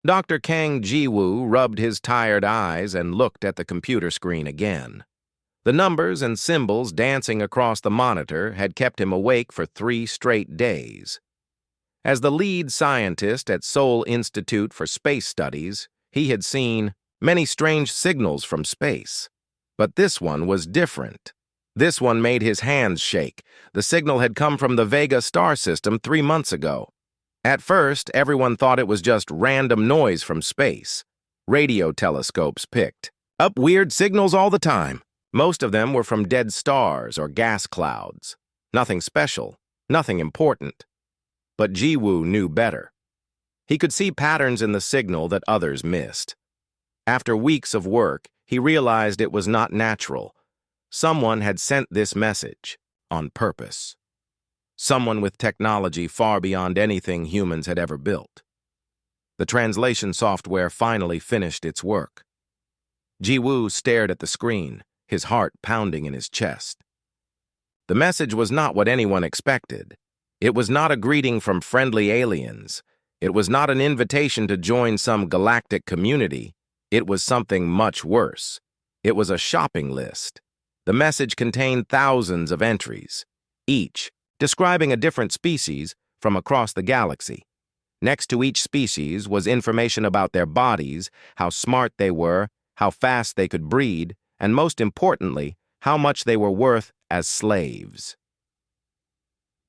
Dr. Kang Jiwoo rubbed his tired eyes and looked at the computer screen again. The numbers and symbols dancing across the monitor had kept him awake for 3 straight days. As the lead scientist at Seoul Institute for Space Studies, he had seen many strange signals from space. But this one was different. This one made his hands shake. The signal had come from the Vega star system 3 months ago. At first, everyone thought it was just random noise from space. Radio telescopes picked up weird signals all the time. Most of them were from dead stars or gas clouds. Nothing special, nothing important. But Jiwoo knew better. He could see patterns in the signal that others missed. After weeks of work, he realized it was not natural. Someone had sent this message on purpose. Someone with technology far beyond anything humans had ever built. The translation software finally finished its work. Jiwoo stared at the screen, his heart pounding in his chest. The message was not what anyone expected. It was not a greeting from friendly aliens. It was not an invitation to join some galactic community. It was something much worse. It was a shopping list. The message contained thousands of entries, each describing a different species from across the galaxy. Next to each species was information about their bodies, how smart they were, how fast they could breed, and most importantly, how much they were worth as slaves.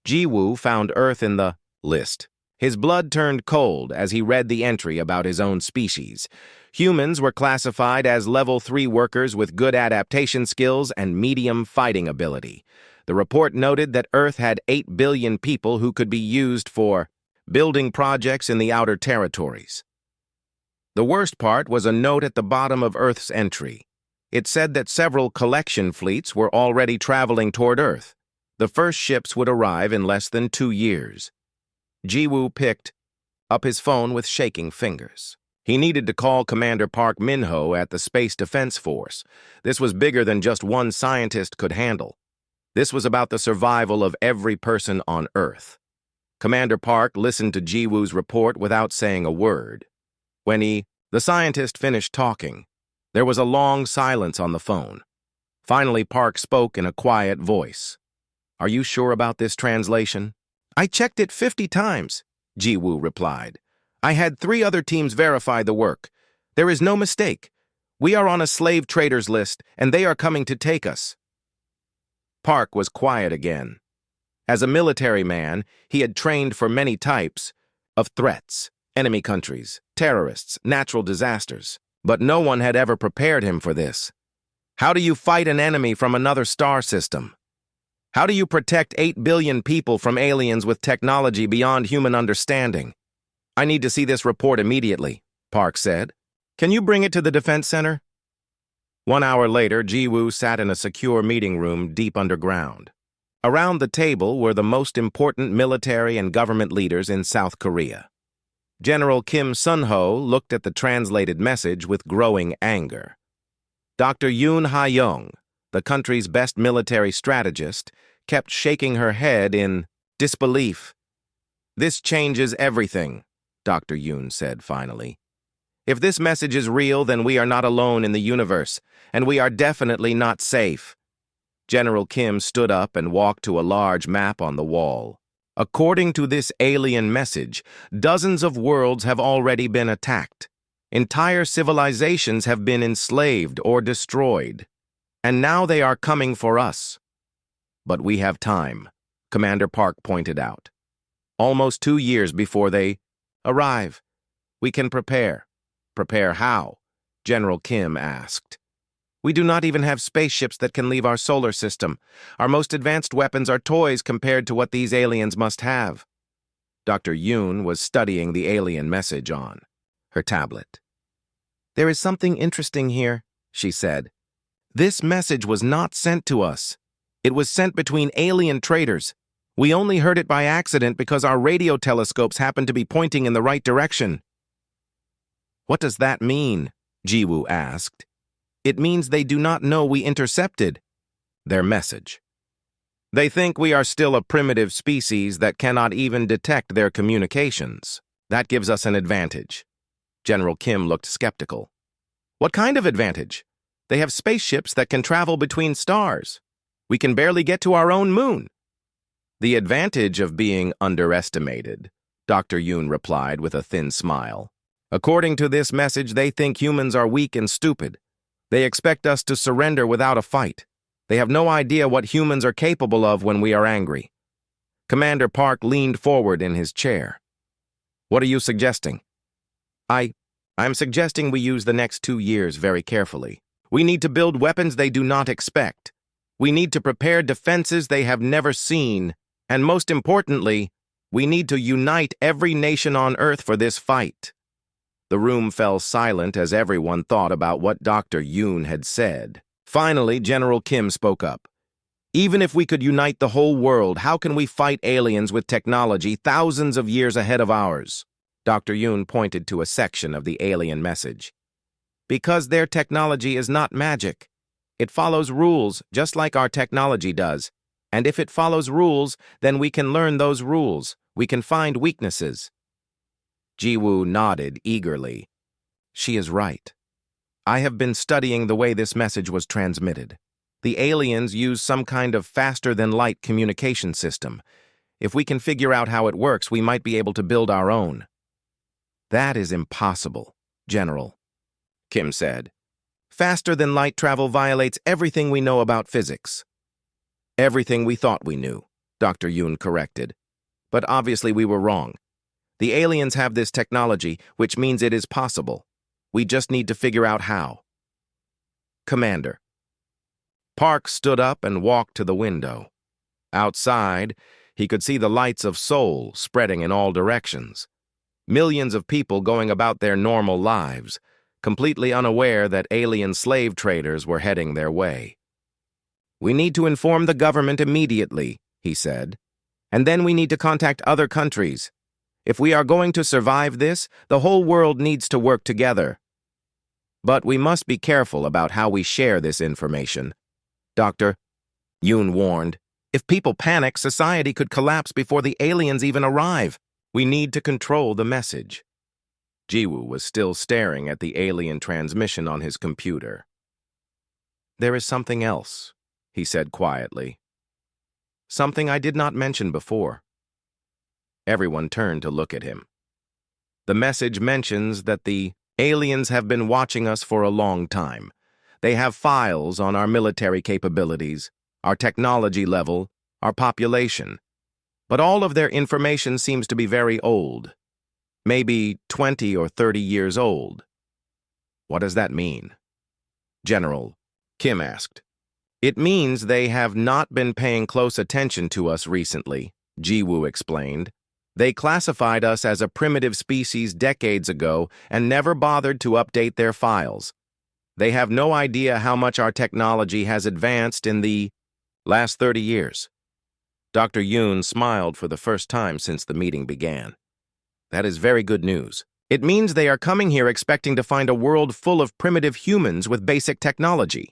Jiwoo found Earth in the list. His blood turned cold as he read the entry about his own species. Humans were classified as Level 3 workers with good adaptation skills and medium fighting ability. The report noted that Earth had 8 billion people who could be used for building projects in the outer territories. The worst part was a note at the bottom of Earth's entry. It said that several collection fleets were already traveling toward Earth. The first ships would arrive in less than 2 years. Jiwoo picked up his phone with shaking fingers. He needed to call Commander Park Min-ho at the Space Defense Force. This was bigger than just one scientist could handle. This was about the survival of every person on Earth. Commander Park listened to Jiwoo's report without saying a word. When the scientist finished talking, there was a long silence on the phone. Finally, Park spoke in a quiet voice. "Are you sure about this translation?" "I checked it 50 times, Jiwoo replied. "I had 3 other teams verify the work. There is no mistake. We are on a slave traders list, and they are coming to take us." Park was quiet again. As a military man, he had trained for many types of threats, enemy countries, terrorists, natural disasters. But no one had ever prepared him for this. How do you fight an enemy from another star system? How do you protect 8 billion people from aliens with technology beyond human understanding? "I need to see this report immediately," Park said. "Can you bring it to the Defense Center?" 1 hour later, Jiwoo sat in a secure meeting room deep underground. Around the table were the most important military and government leaders in South Korea. General Kim Sun-ho looked at the translated message with growing anger. Dr. Yoon Ha-young, the country's best military strategist, kept shaking her head in disbelief. "This changes everything," Dr. Yoon said finally. "If this message is real, then we are not alone in the universe, and we are definitely not safe." General Kim stood up and walked to a large map on the wall. According to this alien message, dozens of worlds have already been attacked. Entire civilizations have been enslaved or destroyed. And now they are coming for us. "But we have time," Commander Park pointed out. "Almost 2 years before they arrive. We can prepare." "Prepare how?" General Kim asked. "We do not even have spaceships that can leave our solar system. Our most advanced weapons are toys compared to what these aliens must have." Dr. Yoon was studying the alien message on her tablet. "There is something interesting here," she said. "This message was not sent to us. It was sent between alien traders. We only heard it by accident because our radio telescopes happened to be pointing in the right direction." "What does that mean?" Jiwoo asked. "It means they do not know we intercepted their message. They think we are still a primitive species that cannot even detect their communications. That gives us an advantage." General Kim looked skeptical. What kind of advantage? They have spaceships that can travel between stars. We can barely get to our own moon. The advantage of being underestimated, Dr. Yoon replied with a thin smile. According to this message, they think humans are weak and stupid. They expect us to surrender without a fight. They have no idea what humans are capable of when we are angry. Commander Park leaned forward in his chair. What are you suggesting? I'm suggesting we use the next 2 years very carefully. We need to build weapons they do not expect. We need to prepare defenses they have never seen. And most importantly, we need to unite every nation on Earth for this fight. The room fell silent as everyone thought about what Dr. Yoon had said. Finally, General Kim spoke up. Even if we could unite the whole world, how can we fight aliens with technology thousands of years ahead of ours? Dr. Yoon pointed to a section of the alien message. Because their technology is not magic. It follows rules, just like our technology does. And if it follows rules, then we can learn those rules. We can find weaknesses. Jiwoo nodded eagerly. She is right. I have been studying the way this message was transmitted. The aliens use some kind of faster-than-light communication system. If we can figure out how it works, we might be able to build our own. That is impossible, General, Kim said. Faster-than-light travel violates everything we know about physics. Everything we thought we knew, Dr. Yoon corrected. But obviously we were wrong. The aliens have this technology, which means it is possible. We just need to figure out how. Commander. Park stood up and walked to the window. Outside, he could see the lights of Seoul spreading in all directions. Millions of people going about their normal lives, completely unaware that alien slave traders were heading their way. We need to inform the government immediately, he said. And then we need to contact other countries. If we are going to survive this, the whole world needs to work together. But we must be careful about how we share this information. Dr. Yoon warned, if people panic, society could collapse before the aliens even arrive. We need to control the message. Jiwoo was still staring at the alien transmission on his computer. There is something else, he said quietly. Something I did not mention before. Everyone turned to look at him. The message mentions that the aliens have been watching us for a long time. They have files on our military capabilities, our technology level, our population. But all of their information seems to be very old. Maybe 20 or 30 years old. What does that mean? General, Kim asked. It means they have not been paying close attention to us recently, Jiwoo explained. They classified us as a primitive species decades ago and never bothered to update their files. They have no idea how much our technology has advanced in the last 30 years. Dr. Yoon smiled for the first time since the meeting began. That is very good news. It means they are coming here expecting to find a world full of primitive humans with basic technology.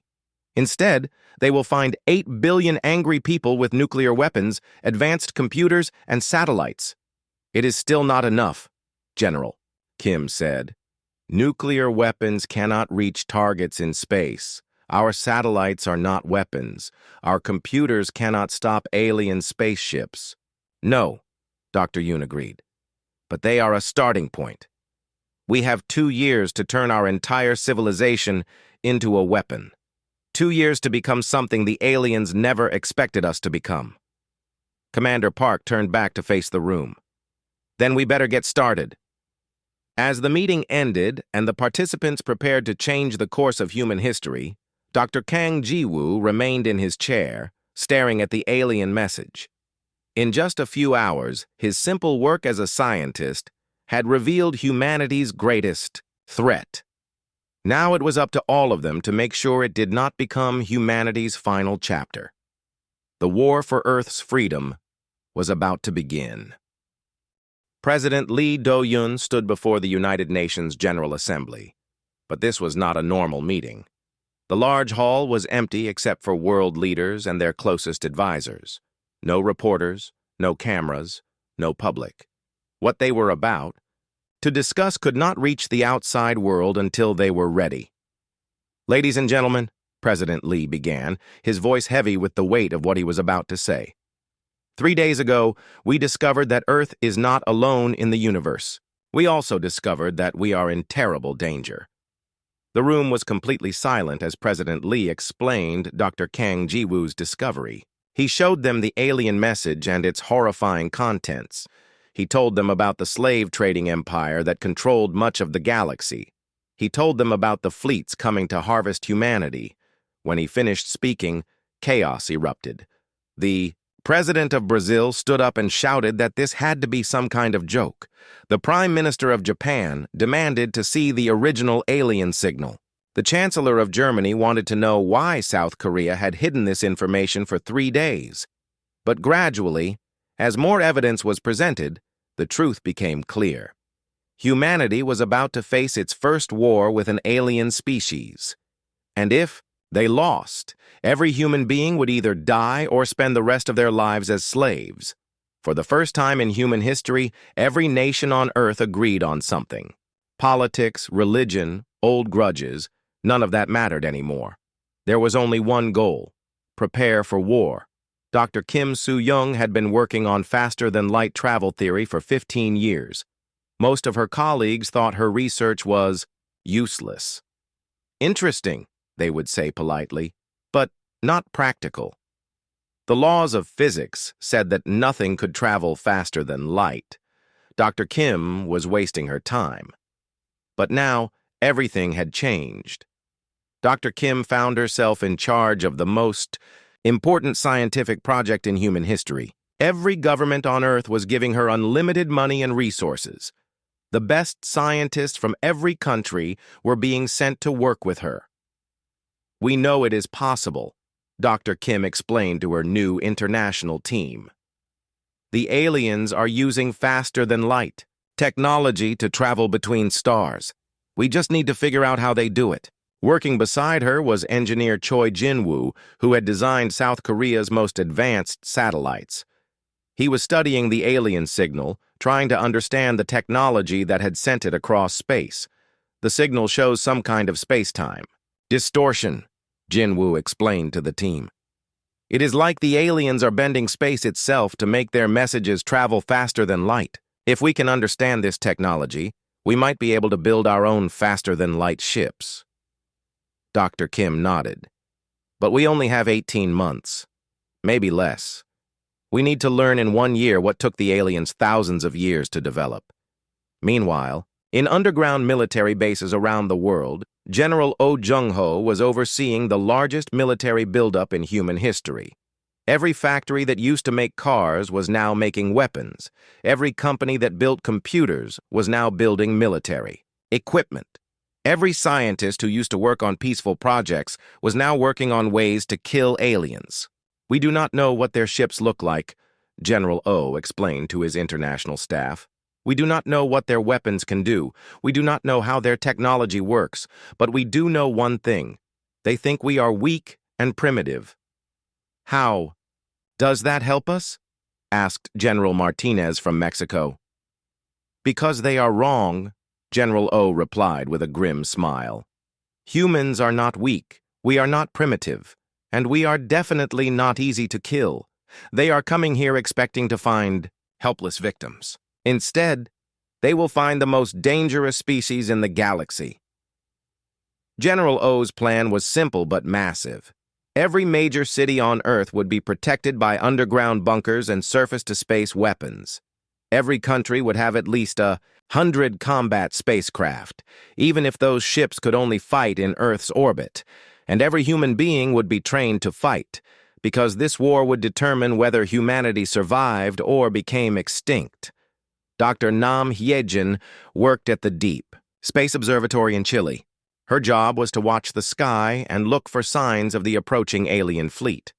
Instead, they will find 8 billion angry people with nuclear weapons, advanced computers, and satellites. It is still not enough, General, Kim said. Nuclear weapons cannot reach targets in space. Our satellites are not weapons. Our computers cannot stop alien spaceships. No, Dr. Yoon agreed. But they are a starting point. We have 2 years to turn our entire civilization into a weapon. 2 years to become something the aliens never expected us to become. Commander Park turned back to face the room. Then we better get started. As the meeting ended and the participants prepared to change the course of human history, Dr. Kang Jiwoo remained in his chair, staring at the alien message. In just a few hours, his simple work as a scientist had revealed humanity's greatest threat. Now it was up to all of them to make sure it did not become humanity's final chapter. The war for Earth's freedom was about to begin. President Lee Do-yoon stood before the United Nations General Assembly. But this was not a normal meeting. The large hall was empty except for world leaders and their closest advisors. No reporters, no cameras, no public. What they were about, to discuss could not reach the outside world until they were ready. Ladies and gentlemen, President Lee began, his voice heavy with the weight of what he was about to say. 3 days ago, we discovered that Earth is not alone in the universe. We also discovered that we are in terrible danger. The room was completely silent as President Lee explained Dr. Kang Jiwoo's discovery. He showed them the alien message and its horrifying contents. He told them about the slave trading empire that controlled much of the galaxy. He told them about the fleets coming to harvest humanity. When he finished speaking, chaos erupted. The President of Brazil stood up and shouted that this had to be some kind of joke. The Prime Minister of Japan demanded to see the original alien signal. The Chancellor of Germany wanted to know why South Korea had hidden this information for 3 days. But gradually, as more evidence was presented, the truth became clear. Humanity was about to face its first war with an alien species. And if they lost, every human being would either die or spend the rest of their lives as slaves. For the first time in human history, every nation on Earth agreed on something. Politics, religion, old grudges, none of that mattered anymore. There was only one goal: prepare for war. Dr. Kim Soo-young had been working on faster-than-light travel theory for 15 years. Most of her colleagues thought her research was useless. Interesting, they would say politely, but not practical. The laws of physics said that nothing could travel faster than light. Dr. Kim was wasting her time. But now, everything had changed. Dr. Kim found herself in charge of the most important scientific project in human history. Every government on Earth was giving her unlimited money and resources. The best scientists from every country were being sent to work with her. "We know it is possible," Dr. Kim explained to her new international team. "The aliens are using faster-than-light technology to travel between stars. We just need to figure out how they do it." Working beside her was engineer Choi Jin-woo, who had designed South Korea's most advanced satellites. He was studying the alien signal, trying to understand the technology that had sent it across space. The signal shows some kind of space-time distortion, Jin-woo explained to the team. "It is like the aliens are bending space itself to make their messages travel faster than light. If we can understand this technology, we might be able to build our own faster-than-light ships." Dr. Kim nodded. "But we only have 18 months. Maybe less. We need to learn in 1 year what took the aliens thousands of years to develop." Meanwhile, in underground military bases around the world, General Oh Jung-ho was overseeing the largest military buildup in human history. Every factory that used to make cars was now making weapons. Every company that built computers was now building military equipment. Every scientist who used to work on peaceful projects was now working on ways to kill aliens. "We do not know what their ships look like," General Oh explained to his international staff. "We do not know what their weapons can do. We do not know how their technology works. But we do know one thing. They think we are weak and primitive." "How does that help us?" asked General Martinez from Mexico. "Because they are wrong," General O replied with a grim smile. "Humans are not weak, we are not primitive, and we are definitely not easy to kill. They are coming here expecting to find helpless victims. Instead, they will find the most dangerous species in the galaxy." General O's plan was simple but massive. Every major city on Earth would be protected by underground bunkers and surface-to-space weapons. Every country would have at least 100 combat spacecraft, even if those ships could only fight in Earth's orbit. And every human being would be trained to fight, because this war would determine whether humanity survived or became extinct. Dr. Nam Hyejin worked at the Deep Space Observatory in Chile. Her job was to watch the sky and look for signs of the approaching alien fleet.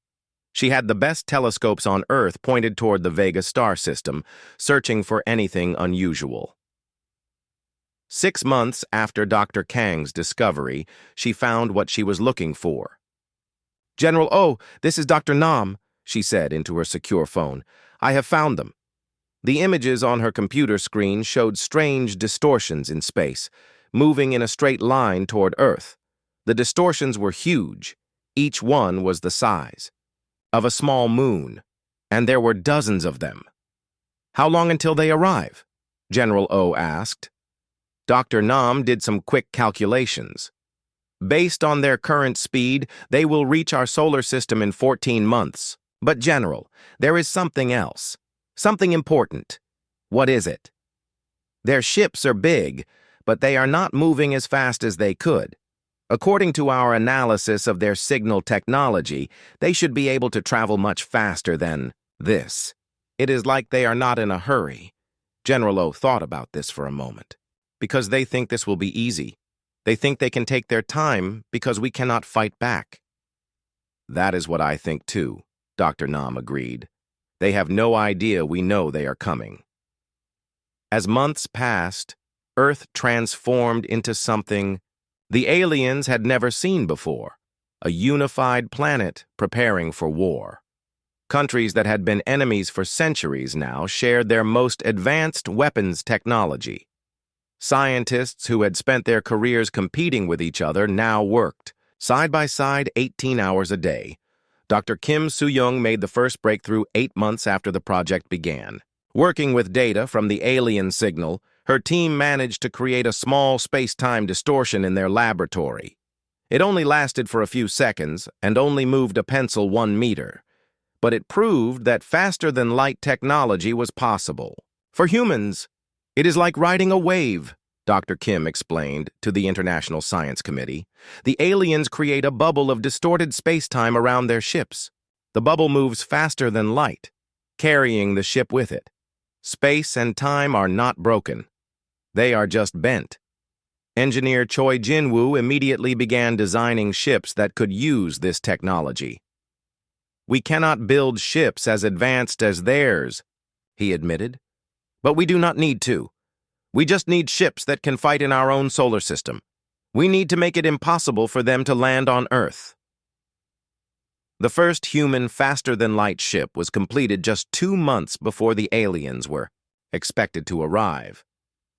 She had the best telescopes on Earth pointed toward the Vega star system, searching for anything unusual. 6 months after Dr. Kang's discovery, she found what she was looking for. "General O, this is Dr. Nam," she said into her secure phone. "I have found them." The images on her computer screen showed strange distortions in space, moving in a straight line toward Earth. The distortions were huge. Each one was the size of a small moon, and there were dozens of them. "How long until they arrive?" General O asked. Dr. Nam did some quick calculations. "Based on their current speed, they will reach our solar system in 14 months. But General, there is something else. Something important." "What is it?" "Their ships are big, but they are not moving as fast as they could. According to our analysis of their signal technology, they should be able to travel much faster than this. It is like they are not in a hurry." General O thought about this for a moment. "Because they think this will be easy. They think they can take their time because we cannot fight back." "That is what I think too," Dr. Nam agreed. "They have no idea we know they are coming." As months passed, Earth transformed into something the aliens had never seen before, a unified planet preparing for war. Countries that had been enemies for centuries now shared their most advanced weapons technology. Scientists who had spent their careers competing with each other now worked, side by side 18 hours a day. Dr. Kim Soo-young made the first breakthrough 8 months after the project began. Working with data from the alien signal, her team managed to create a small space-time distortion in their laboratory. It only lasted for a few seconds and only moved a pencil 1 meter. But it proved that faster-than-light technology was possible. "For humans, it is like riding a wave," Dr. Kim explained to the International Science Committee. "The aliens create a bubble of distorted space-time around their ships. The bubble moves faster than light, carrying the ship with it. Space and time are not broken. They are just bent." Engineer Choi Jin-woo immediately began designing ships that could use this technology. "We cannot build ships as advanced as theirs," he admitted. "But we do not need to. We just need ships that can fight in our own solar system. We need to make it impossible for them to land on Earth." The first human faster-than-light ship was completed just 2 months before the aliens were expected to arrive.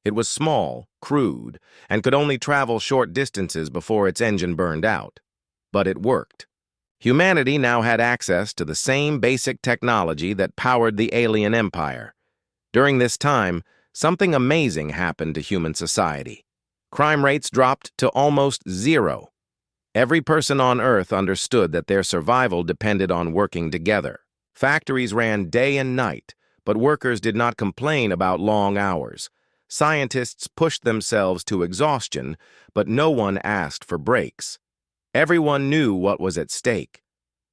It was small, crude, and could only travel short distances before its engine burned out. But it worked. Humanity now had access to the same basic technology that powered the alien empire. During this time, something amazing happened to human society. Crime rates dropped to almost zero. Every person on Earth understood that their survival depended on working together. Factories ran day and night, but workers did not complain about long hours. Scientists pushed themselves to exhaustion, but no one asked for breaks. Everyone knew what was at stake.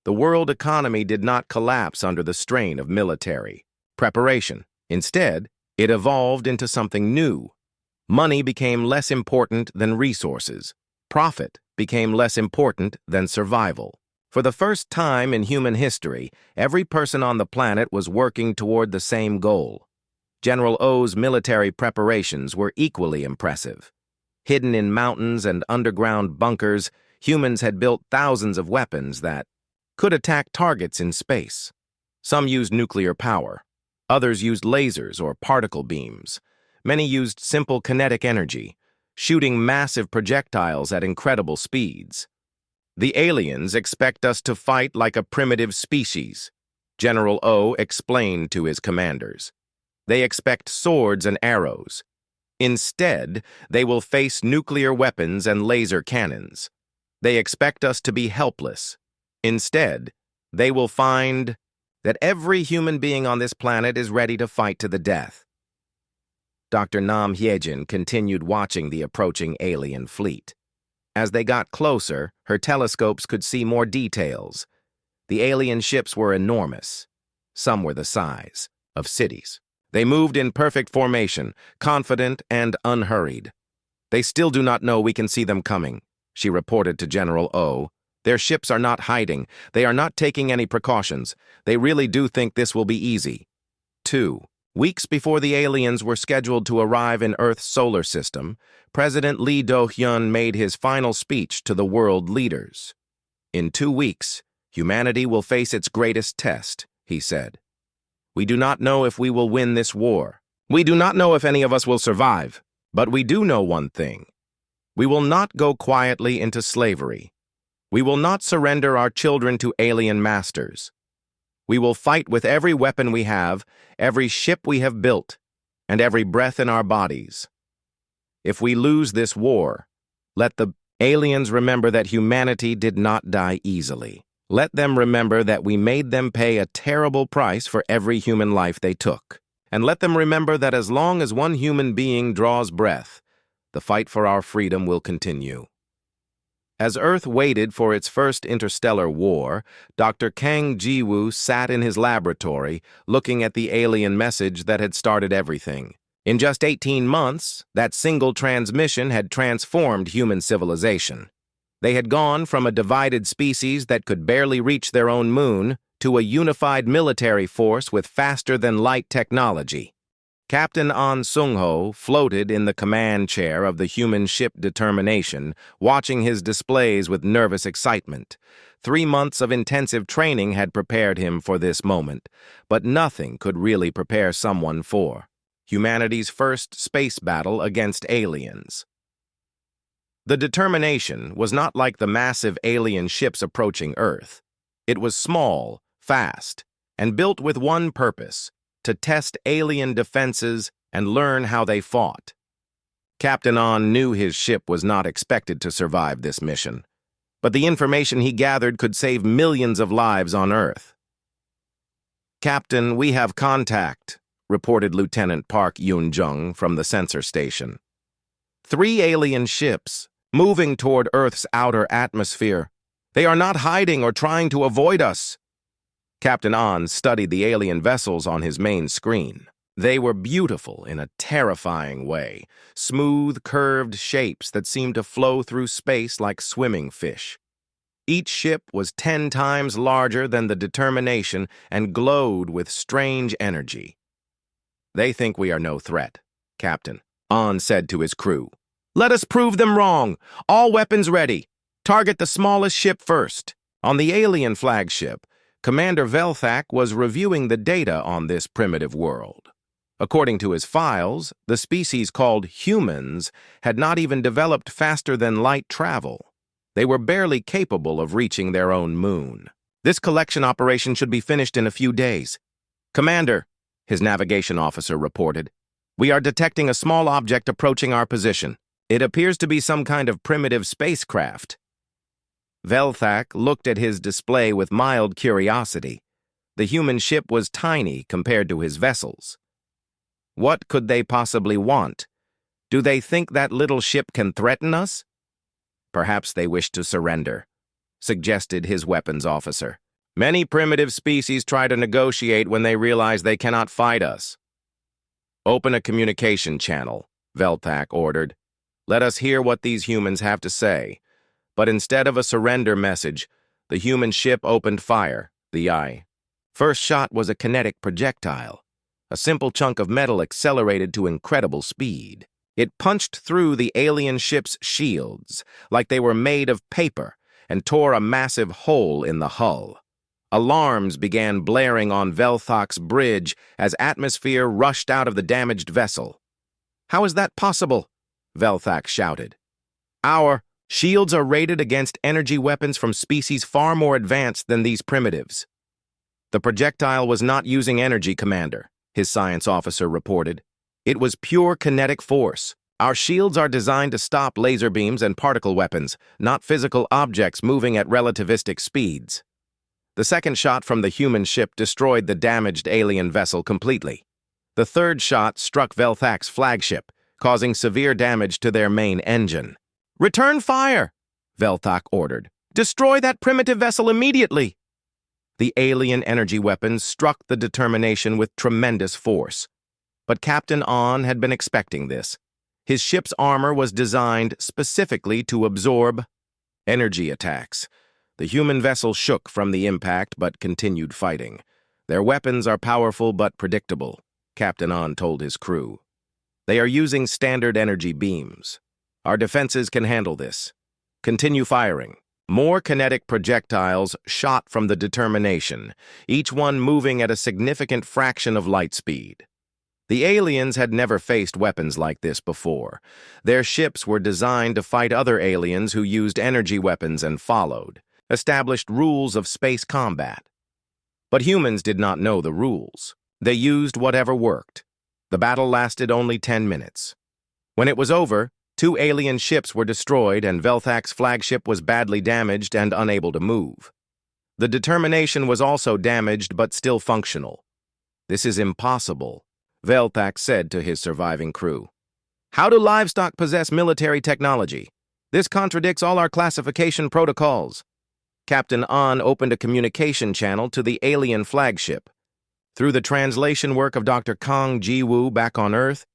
The world economy did not collapse under the strain of military preparation. Instead, it evolved into something new. Money became less important than resources. Profit became less important than survival. For the first time in human history, every person on the planet was working toward the same goal. General O's military preparations were equally impressive. Hidden in mountains and underground bunkers, humans had built thousands of weapons that could attack targets in space. Some used nuclear power. Others used lasers or particle beams. Many used simple kinetic energy, shooting massive projectiles at incredible speeds. "The aliens expect us to fight like a primitive species," General O explained to his commanders. "They expect swords and arrows. Instead, they will face nuclear weapons and laser cannons. They expect us to be helpless. Instead, they will find that every human being on this planet is ready to fight to the death." Dr. Nam Hyejin continued watching the approaching alien fleet. As they got closer, her telescopes could see more details. The alien ships were enormous. Some were the size of cities. They moved in perfect formation, confident and unhurried. "They still do not know we can see them coming," she reported to General O. "Their ships are not hiding. They are not taking any precautions. They really do think this will be easy." 2. Weeks before the aliens were scheduled to arrive in Earth's solar system, President Lee Do-hyun made his final speech to the world leaders. "In 2 weeks, humanity will face its greatest test," he said. We do not know if we will win this war. We do not know if any of us will survive. But we do know one thing. We will not go quietly into slavery. We will not surrender our children to alien masters. We will fight with every weapon we have, every ship we have built, and every breath in our bodies. If we lose this war, let the aliens remember that humanity did not die easily. Let them remember that we made them pay a terrible price for every human life they took. And let them remember that as long as one human being draws breath, the fight for our freedom will continue. As Earth waited for its first interstellar war, Dr. Kang Ji-woo sat in his laboratory, looking at the alien message that had started everything. In just 18 months, that single transmission had transformed human civilization. They had gone from a divided species that could barely reach their own moon to a unified military force with faster-than-light technology. Captain An Sung-ho floated in the command chair of the human ship Determination, watching his displays with nervous excitement. 3 months of intensive training had prepared him for this moment, but nothing could really prepare someone for humanity's first space battle against aliens. The Determination was not like the massive alien ships approaching Earth. It was small, fast, and built with one purpose: to test alien defenses and learn how they fought. Captain An knew his ship was not expected to survive this mission, but the information he gathered could save millions of lives on Earth. "Captain, we have contact," reported Lieutenant Park Yoon-jung from the sensor station. 3 alien ships, moving toward Earth's outer atmosphere. They are not hiding or trying to avoid us. Captain An studied the alien vessels on his main screen. They were beautiful in a terrifying way, smooth, curved shapes that seemed to flow through space like swimming fish. Each ship was 10 times larger than the Determination and glowed with strange energy. "They think we are no threat," Captain An said to his crew. "Let us prove them wrong. All weapons ready. Target the smallest ship first." On the alien flagship, Commander Velthak was reviewing the data on this primitive world. According to his files, the species called humans had not even developed faster-than-light travel. They were barely capable of reaching their own moon. "This collection operation should be finished in a few days. Commander," his navigation officer reported, "we are detecting a small object approaching our position. It appears to be some kind of primitive spacecraft." Velthak looked at his display with mild curiosity. The human ship was tiny compared to his vessels. What could they possibly want? Do they think that little ship can threaten us? Perhaps they wish to surrender, suggested his weapons officer. Many primitive species try to negotiate when they realize they cannot fight us. "Open a communication channel," Velthak ordered. "Let us hear what these humans have to say." But instead of a surrender message, the human ship opened fire. The first shot was a kinetic projectile. A simple chunk of metal accelerated to incredible speed. It punched through the alien ship's shields like they were made of paper and tore a massive hole in the hull. Alarms began blaring on Velthak's bridge as atmosphere rushed out of the damaged vessel. "How is that possible?" Velthak shouted. "Our shields are rated against energy weapons from species far more advanced than these primitives." "The projectile was not using energy, Commander," his science officer reported. "It was pure kinetic force. Our shields are designed to stop laser beams and particle weapons, not physical objects moving at relativistic speeds." The second shot from the human ship destroyed the damaged alien vessel completely. The third shot struck Velthak's flagship, causing severe damage to their main engine. "Return fire!" Velthak ordered. "Destroy that primitive vessel immediately!" The alien energy weapons struck the Determination with tremendous force. But Captain An had been expecting this. His ship's armor was designed specifically to absorb energy attacks. The human vessel shook from the impact but continued fighting. "Their weapons are powerful but predictable," Captain An told his crew. "They are using standard energy beams. Our defenses can handle this. Continue firing." More kinetic projectiles shot from the Determination, each one moving at a significant fraction of light speed. The aliens had never faced weapons like this before. Their ships were designed to fight other aliens who used energy weapons and followed established rules of space combat. But humans did not know the rules. They used whatever worked. The battle lasted only 10 minutes. When it was over, 2 alien ships were destroyed and Velthak's flagship was badly damaged and unable to move. The Determination was also damaged but still functional. "This is impossible," Velthak said to his surviving crew. "How do livestock possess military technology? This contradicts all our classification protocols." Captain An opened a communication channel to the alien flagship. Through the translation work of Dr. Kang Ji-woo back on Earth,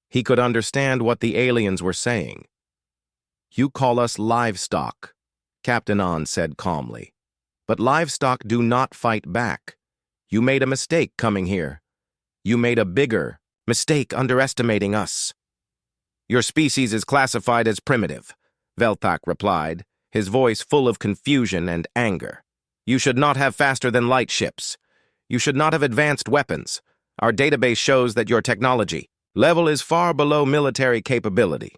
he could understand what the aliens were saying. "You call us livestock," Captain An said calmly. "But livestock do not fight back. You made a mistake coming here. You made a bigger mistake underestimating us." "Your species is classified as primitive," Velthak replied, his voice full of confusion and anger. "You should not have faster-than-light ships. You should not have advanced weapons. Our database shows that your technology level is far below military capability."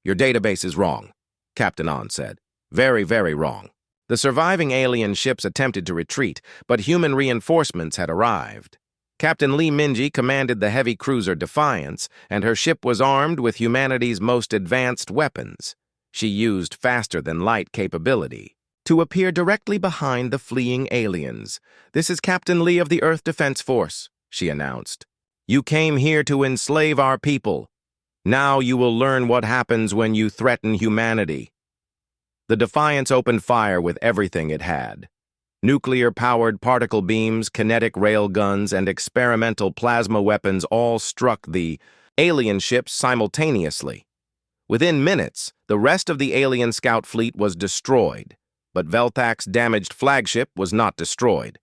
"Your database is wrong," Captain An said. "Very, very wrong." The surviving alien ships attempted to retreat, but human reinforcements had arrived. Captain Lee Minji commanded the heavy cruiser Defiance, and her ship was armed with humanity's most advanced weapons. She used faster-than-light capability to appear directly behind the fleeing aliens. "This is Captain Lee of the Earth Defense Force," she announced. "You came here to enslave our people. Now you will learn what happens when you threaten humanity." The Defiance opened fire with everything it had. Nuclear-powered particle beams, kinetic rail guns, and experimental plasma weapons all struck the alien ships simultaneously. Within minutes, the rest of the alien scout fleet was destroyed, but Velthak's damaged flagship was not destroyed.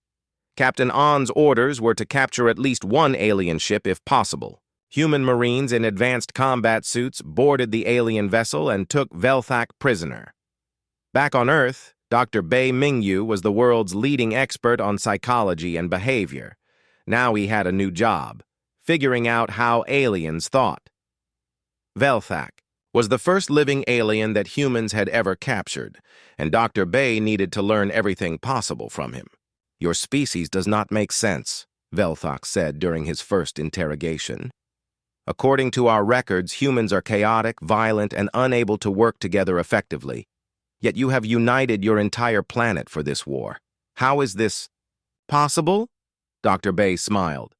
Captain An's orders were to capture at least 1 alien ship if possible. Human Marines in advanced combat suits boarded the alien vessel and took Velthak prisoner. Back on Earth, Dr. Bei Mingyu was the world's leading expert on psychology and behavior. Now he had a new job, figuring out how aliens thought. Velthak was the first living alien that humans had ever captured, and Dr. Bei needed to learn everything possible from him. "Your species does not make sense," Velthak said during his first interrogation. "According to our records, humans are chaotic, violent, and unable to work together effectively. Yet you have united your entire planet for this war. How is this possible?" Dr. Bei smiled.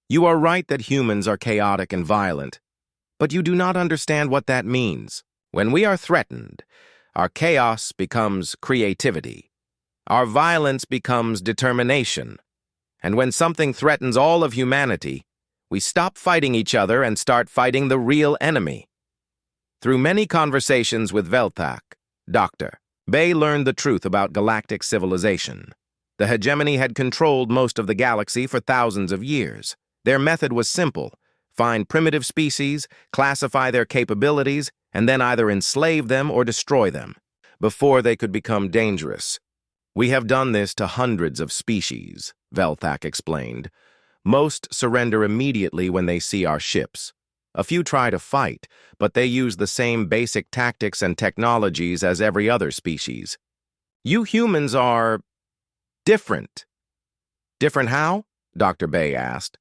"You are right that humans are chaotic and violent, but you do not understand what that means. When we are threatened, our chaos becomes creativity. Our violence becomes determination. And when something threatens all of humanity, we stop fighting each other and start fighting the real enemy." Through many conversations with Velthak, Dr. Bei learned the truth about galactic civilization. The hegemony had controlled most of the galaxy for thousands of years. Their method was simple: find primitive species, classify their capabilities, and then either enslave them or destroy them before they could become dangerous. "We have done this to hundreds of species," Velthak explained. "Most surrender immediately when they see our ships. A few try to fight, but they use the same basic tactics and technologies as every other species. You humans are different." "Different how?" Dr. Bei asked.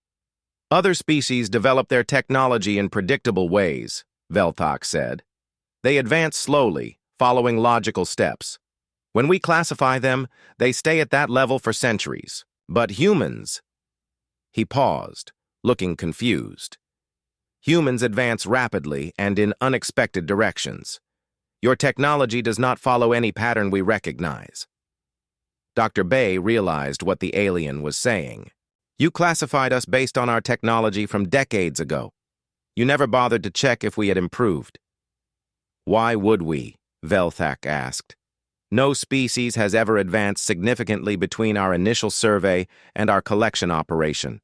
"Other species develop their technology in predictable ways," Velthak said. "They advance slowly, following logical steps. When we classify them, they stay at that level for centuries. But humans—" He paused, looking confused. "Humans advance rapidly and in unexpected directions. Your technology does not follow any pattern we recognize." Dr. Bei realized what the alien was saying. "You classified us based on our technology from decades ago. You never bothered to check if we had improved." "Why would we?" Velthak asked. "No species has ever advanced significantly between our initial survey and our collection operation.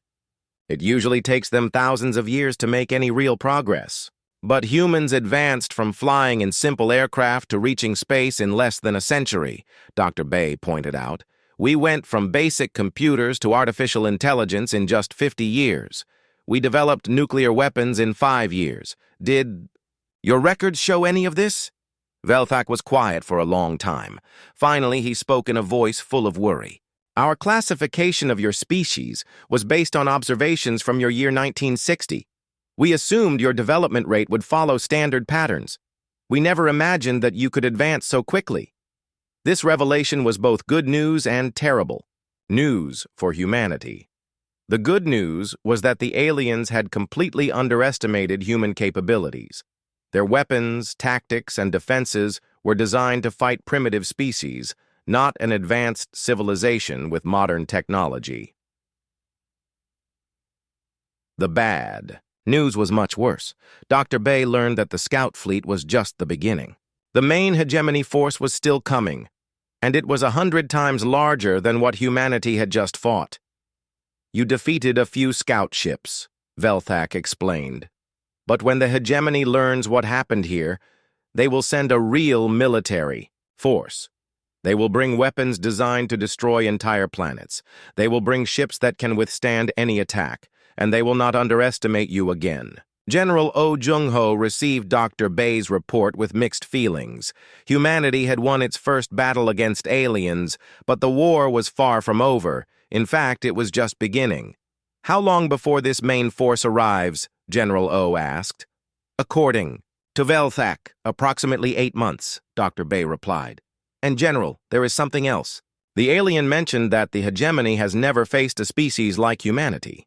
It usually takes them thousands of years to make any real progress. But humans advanced from flying in simple aircraft to reaching space in less than a century, Dr. Bay pointed out. We went from basic computers to artificial intelligence in just 50 years. We developed nuclear weapons in 5 years. Did your records show any of this? Velthak was quiet for a long time. Finally, he spoke in a voice full of worry. Our classification of your species was based on observations from your year 1960. We assumed your development rate would follow standard patterns. We never imagined that you could advance so quickly. This revelation was both good news and terrible news for humanity. The good news was that the aliens had completely underestimated human capabilities. Their weapons, tactics, and defenses were designed to fight primitive species, not an advanced civilization with modern technology. The bad news was much worse. Dr. Bay learned that the scout fleet was just the beginning. The main hegemony force was still coming, and it was 100 times larger than what humanity had just fought. You defeated a few scout ships, Velthak explained. But when the hegemony learns what happened here, they will send a real military force. They will bring weapons designed to destroy entire planets. They will bring ships that can withstand any attack, and they will not underestimate you again. General Oh Jung-ho received Dr. Bay's report with mixed feelings. Humanity had won its first battle against aliens, but the war was far from over. In fact, it was just beginning. How long before this main force arrives? General Oh asked. According to Velthak, approximately 8 months, Dr. Bay replied. And General, there is something else. The alien mentioned that the hegemony has never faced a species like humanity.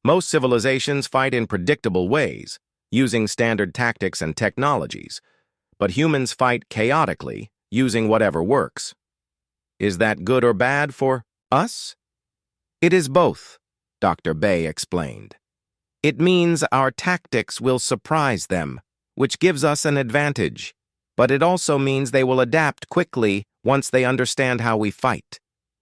Most civilizations fight in predictable ways, using standard tactics and technologies, but humans fight chaotically, using whatever works. Is that good or bad for us? It is both, Dr. Bay explained. It means our tactics will surprise them, which gives us an advantage, but it also means they will adapt quickly once they understand how we fight.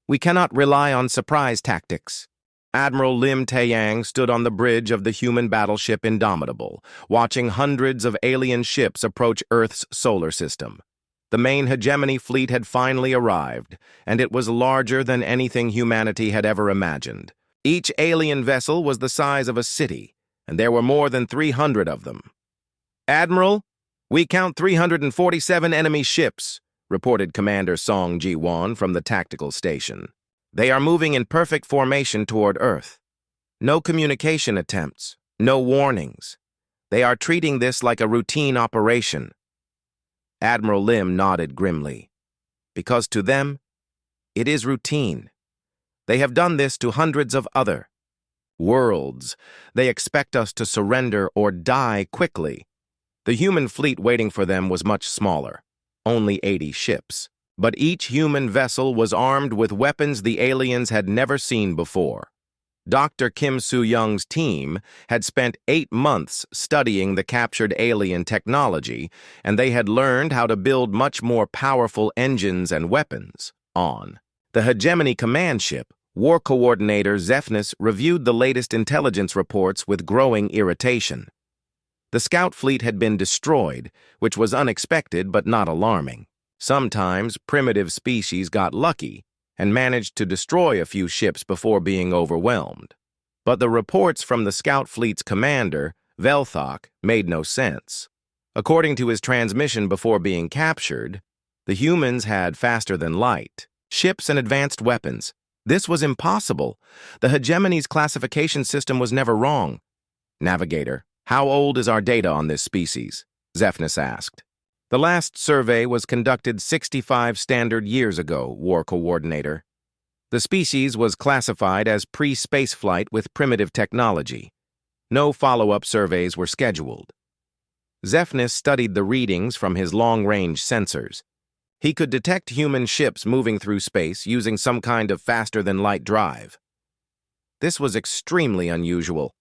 We cannot rely on surprise tactics. Admiral Lim Taeyang stood on the bridge of the human battleship Indomitable, watching hundreds of alien ships approach Earth's solar system. The main hegemony fleet had finally arrived, and it was larger than anything humanity had ever imagined. Each alien vessel was the size of a city, and there were more than 300 of them. Admiral, we count 347 enemy ships, reported Commander Song Ji-won from the tactical station. They are moving in perfect formation toward Earth. No communication attempts, no warnings. They are treating this like a routine operation. Admiral Lim nodded grimly. Because to them, it is routine. They have done this to hundreds of other worlds. They expect us to surrender or die quickly. The human fleet waiting for them was much smaller, only 80 ships. But each human vessel was armed with weapons the aliens had never seen before. Dr. Kim Soo-young's team had spent 8 months studying the captured alien technology, and they had learned how to build much more powerful engines and weapons. On the Hegemony command ship, War Coordinator Zephnis reviewed the latest intelligence reports with growing irritation. The scout fleet had been destroyed, which was unexpected but not alarming. Sometimes primitive species got lucky and managed to destroy a few ships before being overwhelmed. But the reports from the scout fleet's commander, Velthak, made no sense. According to his transmission before being captured, the humans had faster-than-light ships and advanced weapons. This was impossible. The hegemony's classification system was never wrong. Navigator, how old is our data on this species? Zephnis asked. The last survey was conducted 65 standard years ago, War Coordinator. The species was classified as pre-spaceflight with primitive technology. No follow-up surveys were scheduled. Zephnis studied the readings from his long-range sensors. He could detect human ships moving through space using some kind of faster-than-light drive. This was extremely unusual.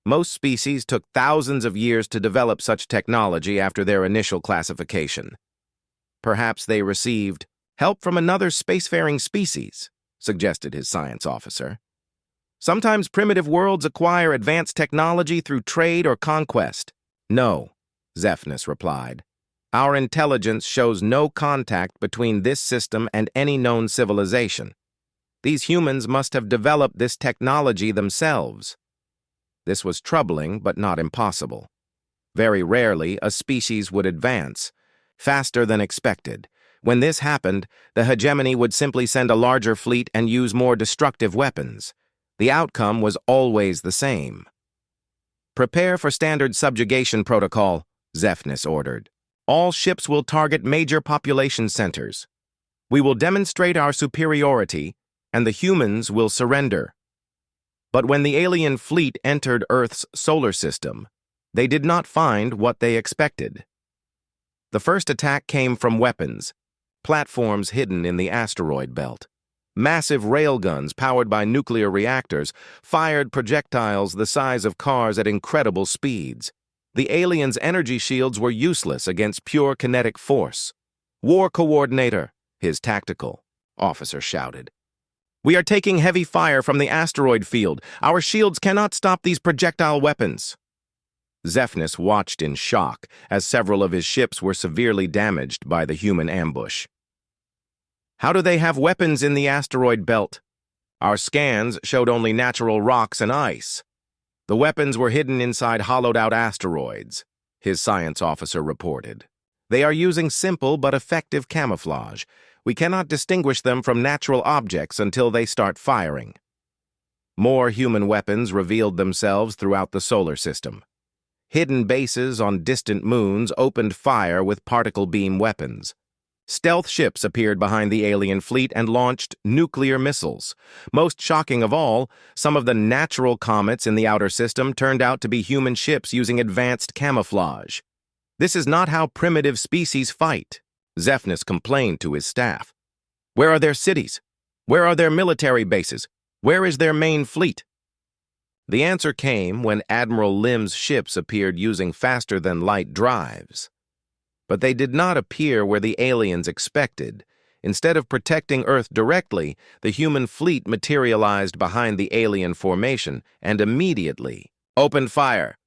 Most species took thousands of years to develop such technology after their initial classification. Perhaps they received help from another spacefaring species, suggested his science officer. Sometimes primitive worlds acquire advanced technology through trade or conquest. No, Zephnis replied. Our intelligence shows no contact between this system and any known civilization. These humans must have developed this technology themselves. This was troubling, but not impossible. Very rarely, a species would advance, faster than expected. When this happened, the hegemony would simply send a larger fleet and use more destructive weapons. The outcome was always the same. Prepare for standard subjugation protocol, Zephnis ordered. All ships will target major population centers. We will demonstrate our superiority, and the humans will surrender. But when the alien fleet entered Earth's solar system, they did not find what they expected. The first attack came from weapons, platforms hidden in the asteroid belt. Massive railguns powered by nuclear reactors fired projectiles the size of cars at incredible speeds. The aliens' energy shields were useless against pure kinetic force. "War Coordinator," his tactical officer shouted. "We are taking heavy fire from the asteroid field. Our shields cannot stop these projectile weapons." Zephnis watched in shock as several of his ships were severely damaged by the human ambush. "How do they have weapons in the asteroid belt? Our scans showed only natural rocks and ice. The weapons were hidden inside hollowed-out asteroids," his science officer reported. "They are using simple but effective camouflage. We cannot distinguish them from natural objects until they start firing." More human weapons revealed themselves throughout the solar system. Hidden bases on distant moons opened fire with particle beam weapons. Stealth ships appeared behind the alien fleet and launched nuclear missiles. Most shocking of all, some of the natural comets in the outer system turned out to be human ships using advanced camouflage. "This is not how primitive species fight," Zephnis complained to his staff. "Where are their cities? Where are their military bases? Where is their main fleet?" The answer came when Admiral Lim's ships appeared using faster-than-light drives. But they did not appear where the aliens expected. Instead of protecting Earth directly, the human fleet materialized behind the alien formation and immediately opened fire.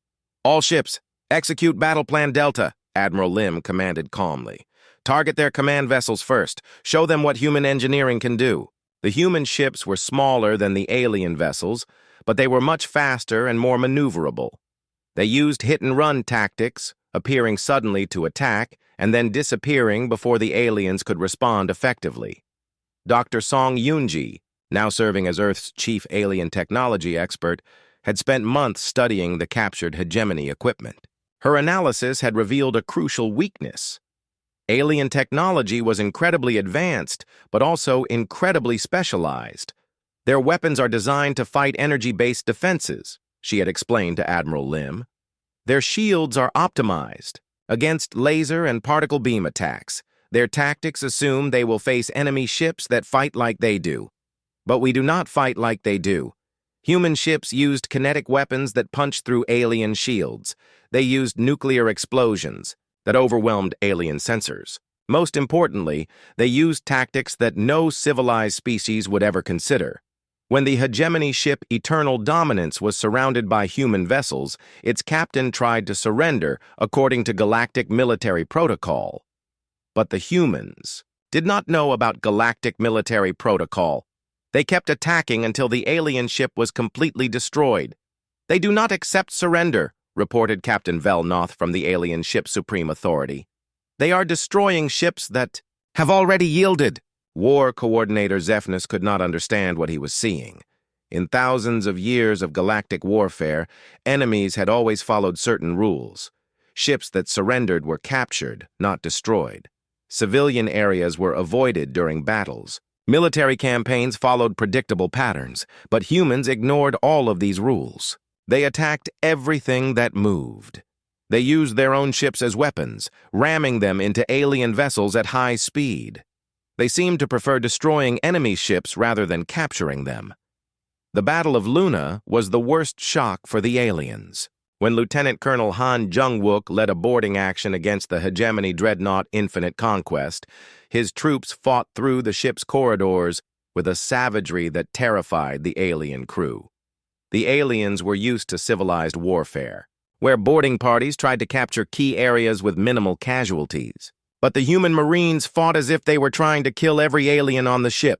"All ships, execute Battle Plan Delta," Admiral Lim commanded calmly. "Target their command vessels first. Show them what human engineering can do." The human ships were smaller than the alien vessels, but they were much faster and more maneuverable. They used hit-and-run tactics, appearing suddenly to attack and then disappearing before the aliens could respond effectively. Dr. Song Yoonji, now serving as Earth's chief alien technology expert, had spent months studying the captured hegemony equipment. Her analysis had revealed a crucial weakness. Alien technology was incredibly advanced, but also incredibly specialized. Their weapons are designed to fight energy-based defenses, she had explained to Admiral Lim. Their shields are optimized against laser and particle beam attacks. Their tactics assume they will face enemy ships that fight like they do. But we do not fight like they do. Human ships used kinetic weapons that punched through alien shields. They used nuclear explosions that overwhelmed alien sensors. Most importantly, they used tactics that no civilized species would ever consider. When the hegemony ship Eternal Dominance was surrounded by human vessels, its captain tried to surrender according to galactic military protocol. But the humans did not know about galactic military protocol. They kept attacking until the alien ship was completely destroyed. "They do not accept surrender," reported Captain Velnoth from the alien ship's supreme authority. "They are destroying ships that have already yielded." War Coordinator Zephnis could not understand what he was seeing. In thousands of years of galactic warfare, enemies had always followed certain rules. Ships that surrendered were captured, not destroyed. Civilian areas were avoided during battles. Military campaigns followed predictable patterns, but humans ignored all of these rules. They attacked everything that moved. They used their own ships as weapons, ramming them into alien vessels at high speed. They seemed to prefer destroying enemy ships rather than capturing them. The Battle of Luna was the worst shock for the aliens. When Lieutenant Colonel Han Jung-wook led a boarding action against the hegemony dreadnought Infinite Conquest, his troops fought through the ship's corridors with a savagery that terrified the alien crew. The aliens were used to civilized warfare. where boarding parties tried to capture key areas with minimal casualties. But the human Marines fought as if they were trying to kill every alien on the ship.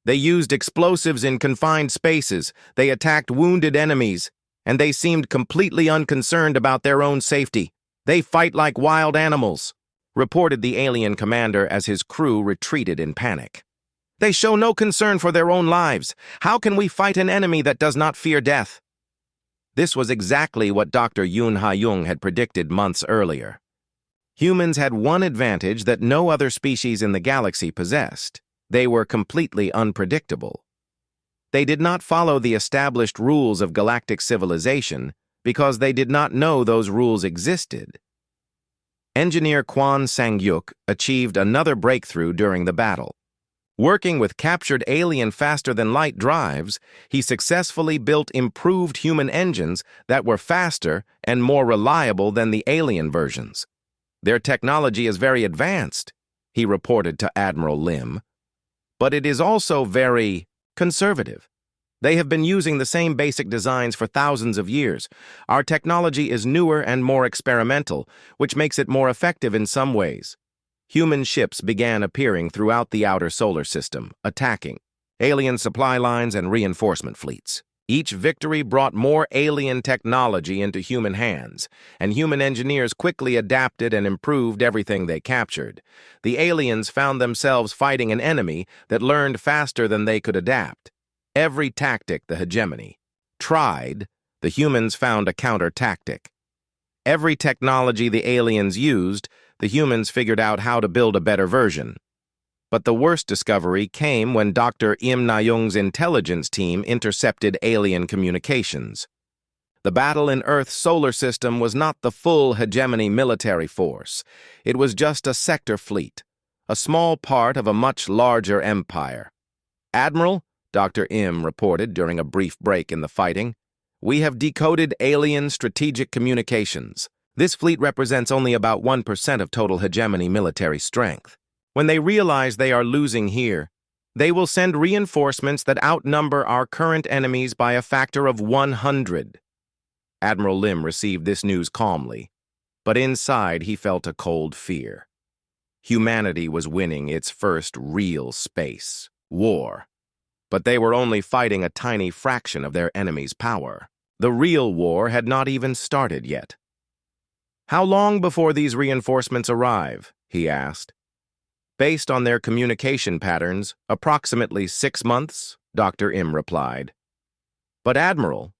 They used explosives in confined spaces, they attacked wounded enemies, and they seemed completely unconcerned about their own safety. "They fight like wild animals," reported the alien commander as his crew retreated in panic. "They show no concern for their own lives. How can we fight an enemy that does not fear death?" This was exactly what Dr. Yoon Ha-young had predicted months earlier. Humans had one advantage that no other species in the galaxy possessed. They were completely unpredictable. They did not follow the established rules of galactic civilization because they did not know those rules existed. Engineer Kwon Sang-yuk achieved another breakthrough during the battle. Working with captured alien faster-than-light drives, he successfully built improved human engines that were faster and more reliable than the alien versions. "Their technology is very advanced," he reported to Admiral Lim. "But it is also very conservative. They have been using the same basic designs for thousands of years. Our technology is newer and more experimental, which makes it more effective in some ways." Human ships began appearing throughout the outer solar system, attacking alien supply lines and reinforcement fleets. Each victory brought more alien technology into human hands, and human engineers quickly adapted and improved everything they captured. The aliens found themselves fighting an enemy that learned faster than they could adapt. Every tactic the hegemony tried, the humans found a counter-tactic. Every technology the aliens used, the humans figured out how to build a better version. But the worst discovery came when Dr. Im Na-young's intelligence team intercepted alien communications. The battle in Earth's solar system was not the full hegemony military force. It was just a sector fleet, a small part of a much larger empire. "Admiral," Dr. Im reported during a brief break in the fighting, "we have decoded alien strategic communications. This fleet represents only about 1% of total hegemony military strength. When they realize they are losing here, they will send reinforcements that outnumber our current enemies by a factor of 100. Admiral Lim received this news calmly, but inside he felt a cold fear. Humanity was winning its first real space war, but they were only fighting a tiny fraction of their enemy's power. The real war had not even started yet. "How long before these reinforcements arrive?" he asked. "Based on their communication patterns, approximately 6 months, Dr. Im replied. "But Admiral,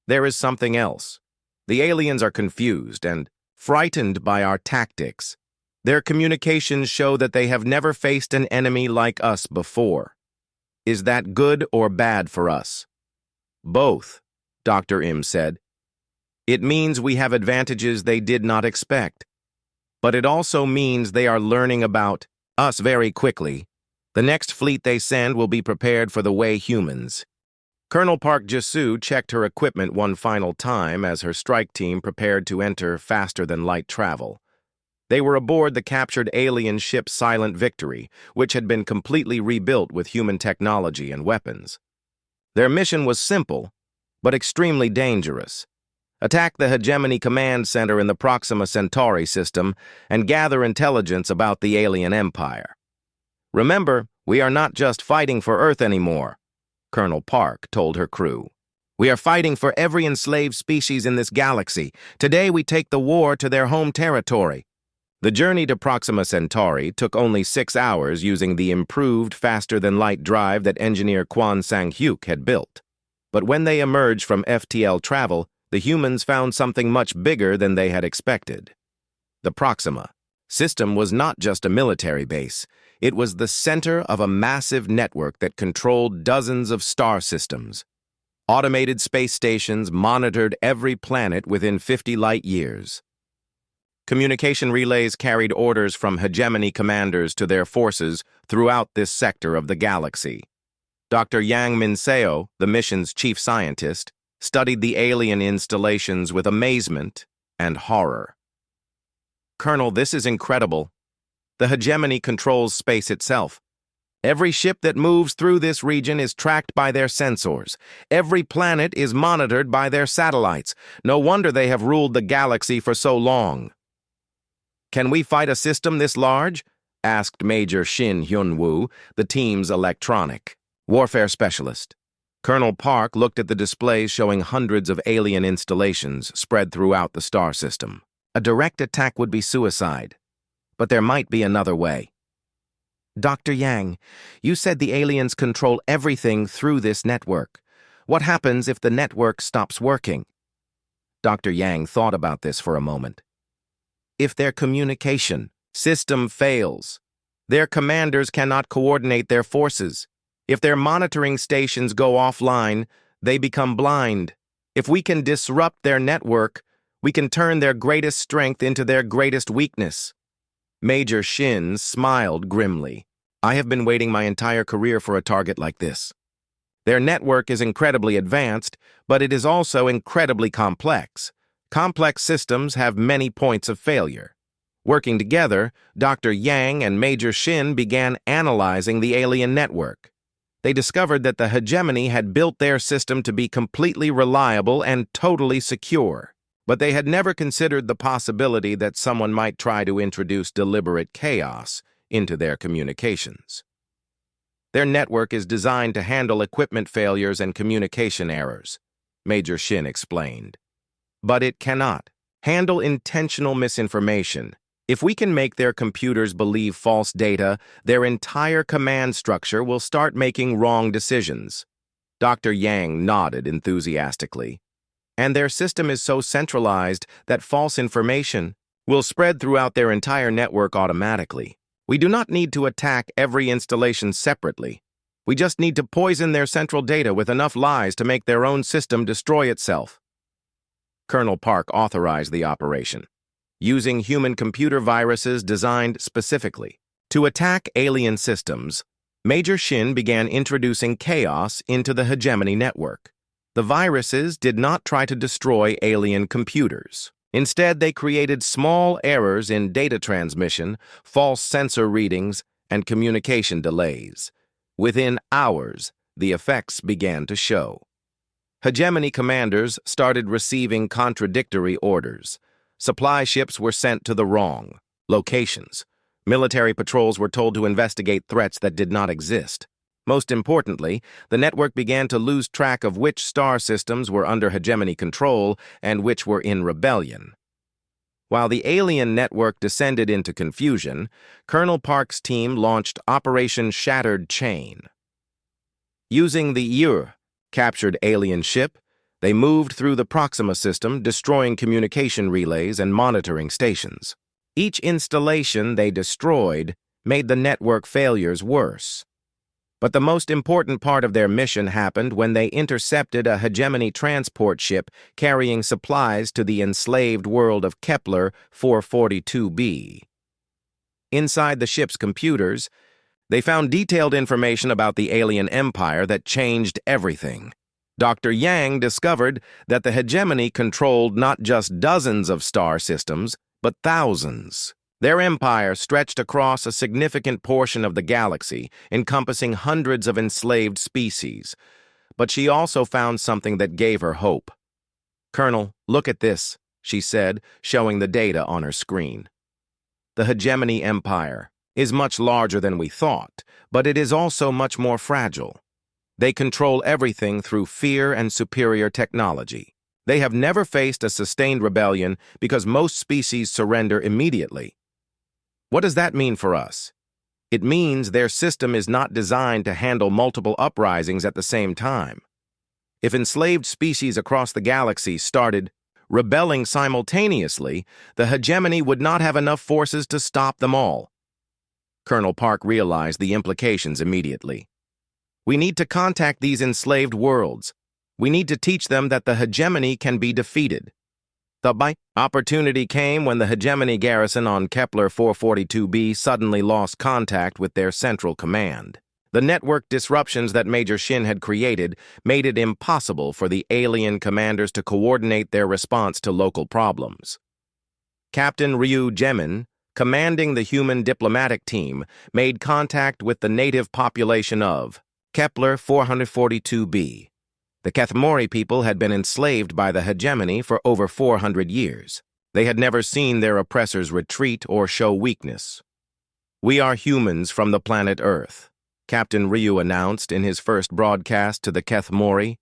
there is something else. The aliens are confused and frightened by our tactics. Their communications show that they have never faced an enemy like us before. Is that good or bad for us?" "Both," Dr. Im said. "It means we have advantages they did not expect. But it also means they are learning about us very quickly. The next fleet they send will be prepared for the way humans." Colonel Park Ji-soo checked her equipment one final time as her strike team prepared to enter faster-than-light travel. They were aboard the captured alien ship Silent Victory, which had been completely rebuilt with human technology and weapons. Their mission was simple, but extremely dangerous. Attack the Hegemony Command Center in the Proxima Centauri system and gather intelligence about the alien empire. "Remember, we are not just fighting for Earth anymore," Colonel Park told her crew. "We are fighting for every enslaved species in this galaxy. Today we take the war to their home territory." The journey to Proxima Centauri took only 6 hours using the improved, faster-than-light drive that engineer Kwon Sang-hyuk had built. But when they emerged from FTL travel, the humans found something much bigger than they had expected. The Proxima system was not just a military base. It was the center of a massive network that controlled dozens of star systems. Automated space stations monitored every planet within 50 light years. Communication relays carried orders from hegemony commanders to their forces throughout this sector of the galaxy. Dr. Yang Min-seo, the mission's chief scientist, studied the alien installations with amazement and horror. "Colonel, this is incredible. The hegemony controls space itself. Every ship that moves through this region is tracked by their sensors. Every planet is monitored by their satellites. No wonder they have ruled the galaxy for so long. Can we fight a system this large? Asked Major Shin Hyun-woo, the team's electronic warfare specialist. Colonel Park looked at the displays showing hundreds of alien installations spread throughout the star system. A direct attack would be suicide, but there might be another way. Dr. Yang, you said the aliens control everything through this network. What happens if the network stops working? Dr. Yang thought about this for a moment. If their communication system fails, their commanders cannot coordinate their forces. If their monitoring stations go offline, they become blind. If we can disrupt their network, we can turn their greatest strength into their greatest weakness. Major Shin smiled grimly. I have been waiting my entire career for a target like this. Their network is incredibly advanced, but it is also incredibly complex. Complex systems have many points of failure. Working together, Dr. Yang and Major Shin began analyzing the alien network. They discovered that the hegemony had built their system to be completely reliable and totally secure. But they had never considered the possibility that someone might try to introduce deliberate chaos into their communications. Their network is designed to handle equipment failures and communication errors, Major Shin explained. But it cannot handle intentional misinformation. If we can make their computers believe false data, their entire command structure will start making wrong decisions. Dr. Yang nodded enthusiastically. And their system is so centralized that false information will spread throughout their entire network automatically. We do not need to attack every installation separately. We just need to poison their central data with enough lies to make their own system destroy itself. Colonel Park authorized the operation, using human computer viruses designed specifically to attack alien systems. Major Shin began introducing chaos into the hegemony network. The viruses did not try to destroy alien computers. Instead, they created small errors in data transmission, false sensor readings, and communication delays. Within hours, the effects began to show. Hegemony commanders started receiving contradictory orders. Supply ships were sent to the wrong locations. Military patrols were told to investigate threats that did not exist. Most importantly, the network began to lose track of which star systems were under hegemony control and which were in rebellion. While the alien network descended into confusion, Colonel Park's team launched Operation Shattered Chain. Using the captured alien ship, they moved through the Proxima system, destroying communication relays and monitoring stations. Each installation they destroyed made the network failures worse. But the most important part of their mission happened when they intercepted a hegemony transport ship carrying supplies to the enslaved world of Kepler 442b. Inside the ship's computers, they found detailed information about the alien empire that changed everything. Dr. Yang discovered that the hegemony controlled not just dozens of star systems, but thousands. Their empire stretched across a significant portion of the galaxy, encompassing hundreds of enslaved species. But she also found something that gave her hope. "Colonel, look at this," she said, showing the data on her screen. "The hegemony empire is much larger than we thought, but it is also much more fragile. They control everything through fear and superior technology. They have never faced a sustained rebellion because most species surrender immediately. What does that mean for us? It means their system is not designed to handle multiple uprisings at the same time. If enslaved species across the galaxy started rebelling simultaneously, the hegemony would not have enough forces to stop them all." Colonel Park realized the implications immediately. "We need to contact these enslaved worlds. We need to teach them that the hegemony can be defeated." The opportunity came when the hegemony garrison on Kepler 442b suddenly lost contact with their central command. The network disruptions that Major Shin had created made it impossible for the alien commanders to coordinate their response to local problems. Captain Ryu Jemin, commanding the human diplomatic team, made contact with the native population of Kepler 442b. The Kethmori people had been enslaved by the hegemony for over 400 years. They had never seen their oppressors retreat or show weakness. "We are humans from the planet Earth," Captain Ryu announced in his first broadcast to the Kethmori.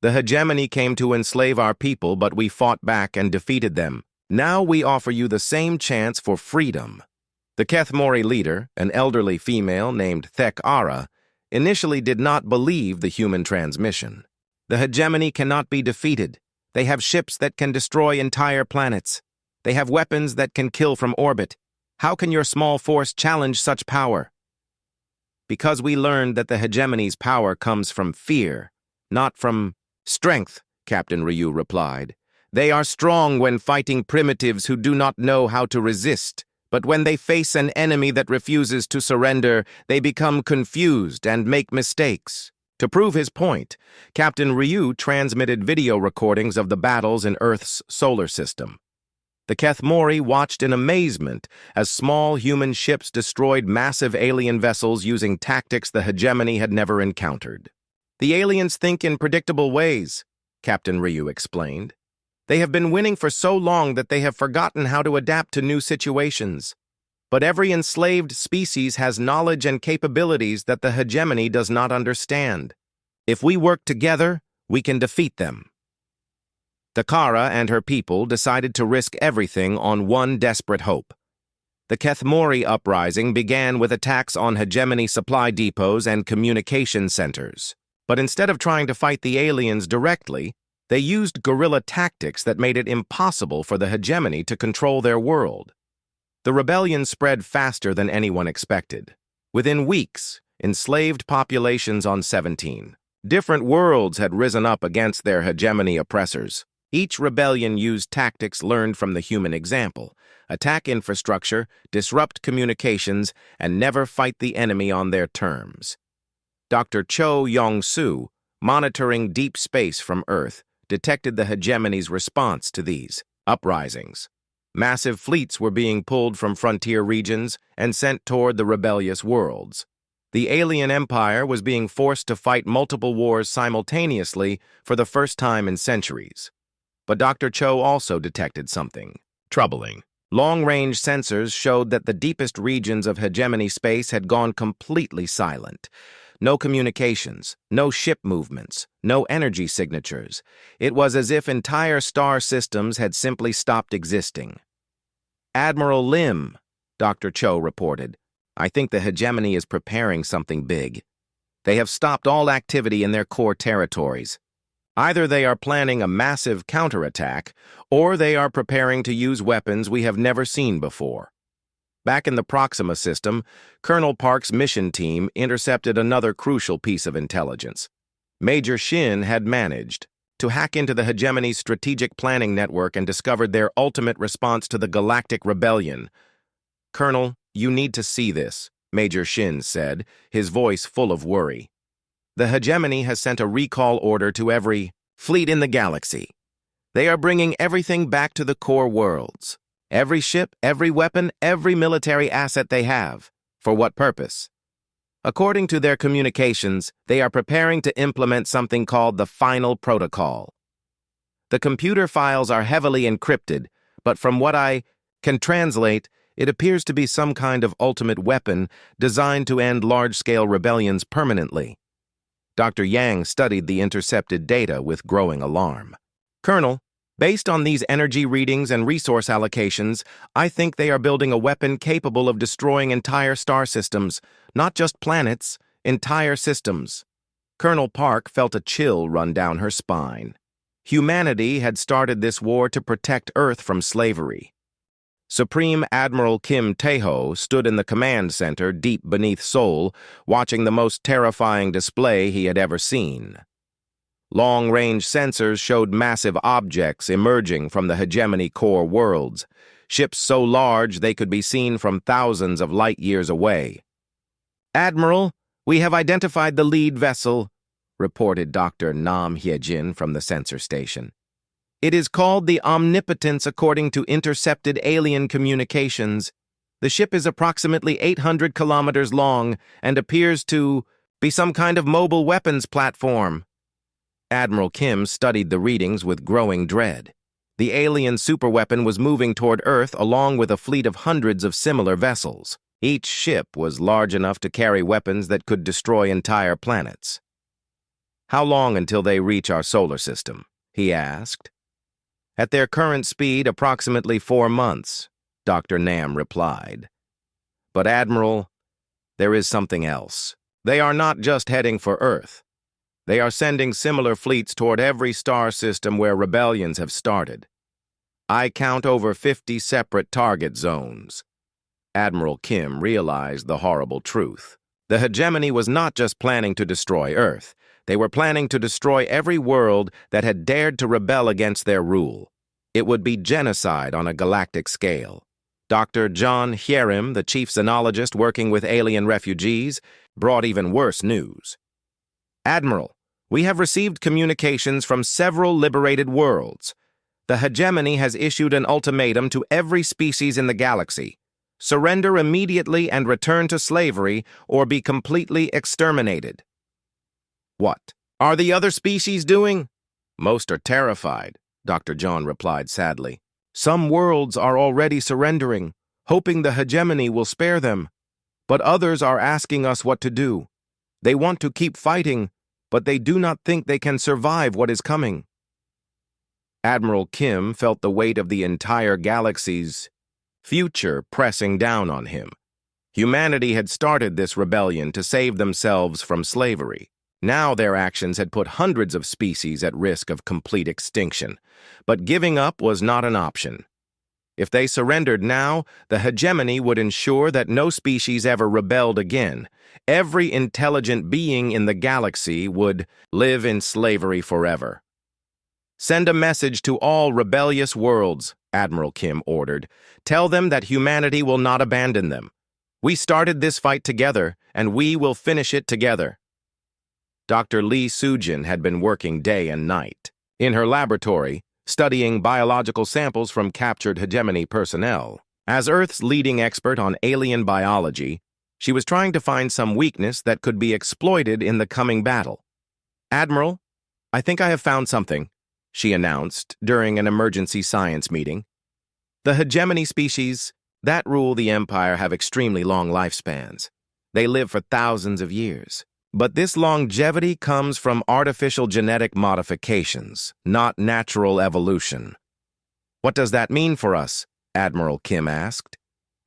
"The hegemony came to enslave our people, but we fought back and defeated them. Now we offer you the same chance for freedom." The Kethmori leader, an elderly female named Thek Ara, initially did not believe the human transmission. "The hegemony cannot be defeated. They have ships that can destroy entire planets. They have weapons that can kill from orbit. How can your small force challenge such power?" "Because we learned that the hegemony's power comes from fear, not from strength," Captain Ryu replied. "They are strong when fighting primitives who do not know how to resist, but when they face an enemy that refuses to surrender, they become confused and make mistakes." To prove his point, Captain Ryu transmitted video recordings of the battles in Earth's solar system. The Kethmori watched in amazement as small human ships destroyed massive alien vessels using tactics the hegemony had never encountered. "The aliens think in predictable ways," Captain Ryu explained. "They have been winning for so long that they have forgotten how to adapt to new situations. But every enslaved species has knowledge and capabilities that the hegemony does not understand. If we work together, we can defeat them." Takara and her people decided to risk everything on one desperate hope. The Kethmori uprising began with attacks on hegemony supply depots and communication centers. But instead of trying to fight the aliens directly, they used guerrilla tactics that made it impossible for the hegemony to control their world. The rebellion spread faster than anyone expected. Within weeks, enslaved populations on 17 different worlds had risen up against their hegemony oppressors. Each rebellion used tactics learned from the human example: attack infrastructure, disrupt communications, and never fight the enemy on their terms. Dr. Cho Yong-soo, monitoring deep space from Earth, detected the hegemony's response to these uprisings. Massive fleets were being pulled from frontier regions and sent toward the rebellious worlds. The alien empire was being forced to fight multiple wars simultaneously for the first time in centuries. But Dr. Cho also detected something troubling. Long-range sensors showed that the deepest regions of hegemony space had gone completely silent. No communications, no ship movements, no energy signatures. It was as if entire star systems had simply stopped existing. "Admiral Lim," Dr. Cho reported, "I think the hegemony is preparing something big. They have stopped all activity in their core territories. Either they are planning a massive counterattack, or they are preparing to use weapons we have never seen before." Back in the Proxima system, Colonel Park's mission team intercepted another crucial piece of intelligence. Major Shin had managed to hack into the hegemony's strategic planning network and discovered their ultimate response to the Galactic Rebellion. "Colonel, you need to see this," Major Shin said, his voice full of worry. "The hegemony has sent a recall order to every fleet in the galaxy. They are bringing everything back to the core worlds. Every ship, every weapon, every military asset they have. For what purpose? According to their communications, they are preparing to implement something called the Final Protocol. The computer files are heavily encrypted, but from what I can translate, it appears to be some kind of ultimate weapon designed to end large-scale rebellions permanently." Dr. Yang studied the intercepted data with growing alarm. "Colonel, based on these energy readings and resource allocations, I think they are building a weapon capable of destroying entire star systems, not just planets, entire systems." Colonel Park felt a chill run down her spine. Humanity had started this war to protect Earth from slavery. Supreme Admiral Kim Tae-ho stood in the command center deep beneath Seoul, watching the most terrifying display he had ever seen. Long-range sensors showed massive objects emerging from the hegemony core worlds, ships so large they could be seen from thousands of light-years away. "Admiral, we have identified the lead vessel," reported Dr. Nam Hyejin from the sensor station. "It is called the Omnipotence according to intercepted alien communications. The ship is approximately 800 kilometers long and appears to be some kind of mobile weapons platform. Admiral Kim studied the readings with growing dread. The alien superweapon was moving toward Earth along with a fleet of hundreds of similar vessels. Each ship was large enough to carry weapons that could destroy entire planets. "How long until they reach our solar system?" he asked. "At their current speed, approximately 4 months," Dr. Nam replied. "But Admiral, there is something else. They are not just heading for Earth. They are sending similar fleets toward every star system where rebellions have started. I count over 50 separate target zones." Admiral Kim realized the horrible truth. The hegemony was not just planning to destroy Earth. They were planning to destroy every world that had dared to rebel against their rule. It would be genocide on a galactic scale. Dr. John Hyerim, the chief xenologist working with alien refugees, brought even worse news. "Admiral, we have received communications from several liberated worlds. The hegemony has issued an ultimatum to every species in the galaxy. Surrender immediately and return to slavery, or be completely exterminated." "What are the other species doing?" "Most are terrified," Dr. John replied sadly. "Some worlds are already surrendering, hoping the hegemony will spare them. But others are asking us what to do. They want to keep fighting, but they do not think they can survive what is coming." Admiral Kim felt the weight of the entire galaxy's future pressing down on him. Humanity had started this rebellion to save themselves from slavery. Now their actions had put hundreds of species at risk of complete extinction. But giving up was not an option. If they surrendered now, the hegemony would ensure that no species ever rebelled again. Every intelligent being in the galaxy would live in slavery forever. "Send a message to all rebellious worlds," Admiral Kim ordered. "Tell them that humanity will not abandon them. We started this fight together, and we will finish it together." Dr. Lee Sujin had been working day and night. In her laboratory, studying biological samples from captured hegemony personnel. As Earth's leading expert on alien biology, she was trying to find some weakness that could be exploited in the coming battle. "Admiral, I think I have found something," she announced during an emergency science meeting. "The hegemony species that rule the Empire have extremely long lifespans. They live for thousands of years. But this longevity comes from artificial genetic modifications, not natural evolution." "What does that mean for us?" Admiral Kim asked.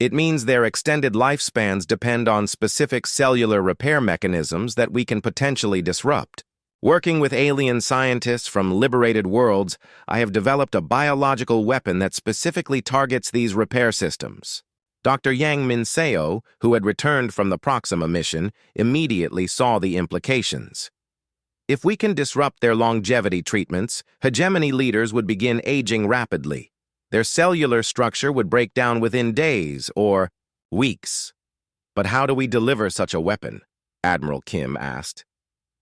"It means their extended lifespans depend on specific cellular repair mechanisms that we can potentially disrupt. Working with alien scientists from liberated worlds, I have developed a biological weapon that specifically targets these repair systems." Dr. Yang Minseo, who had returned from the Proxima mission, immediately saw the implications. If we can disrupt their longevity treatments, hegemony leaders would begin aging rapidly. Their cellular structure would break down within days or weeks. "But how do we deliver such a weapon?" Admiral Kim asked.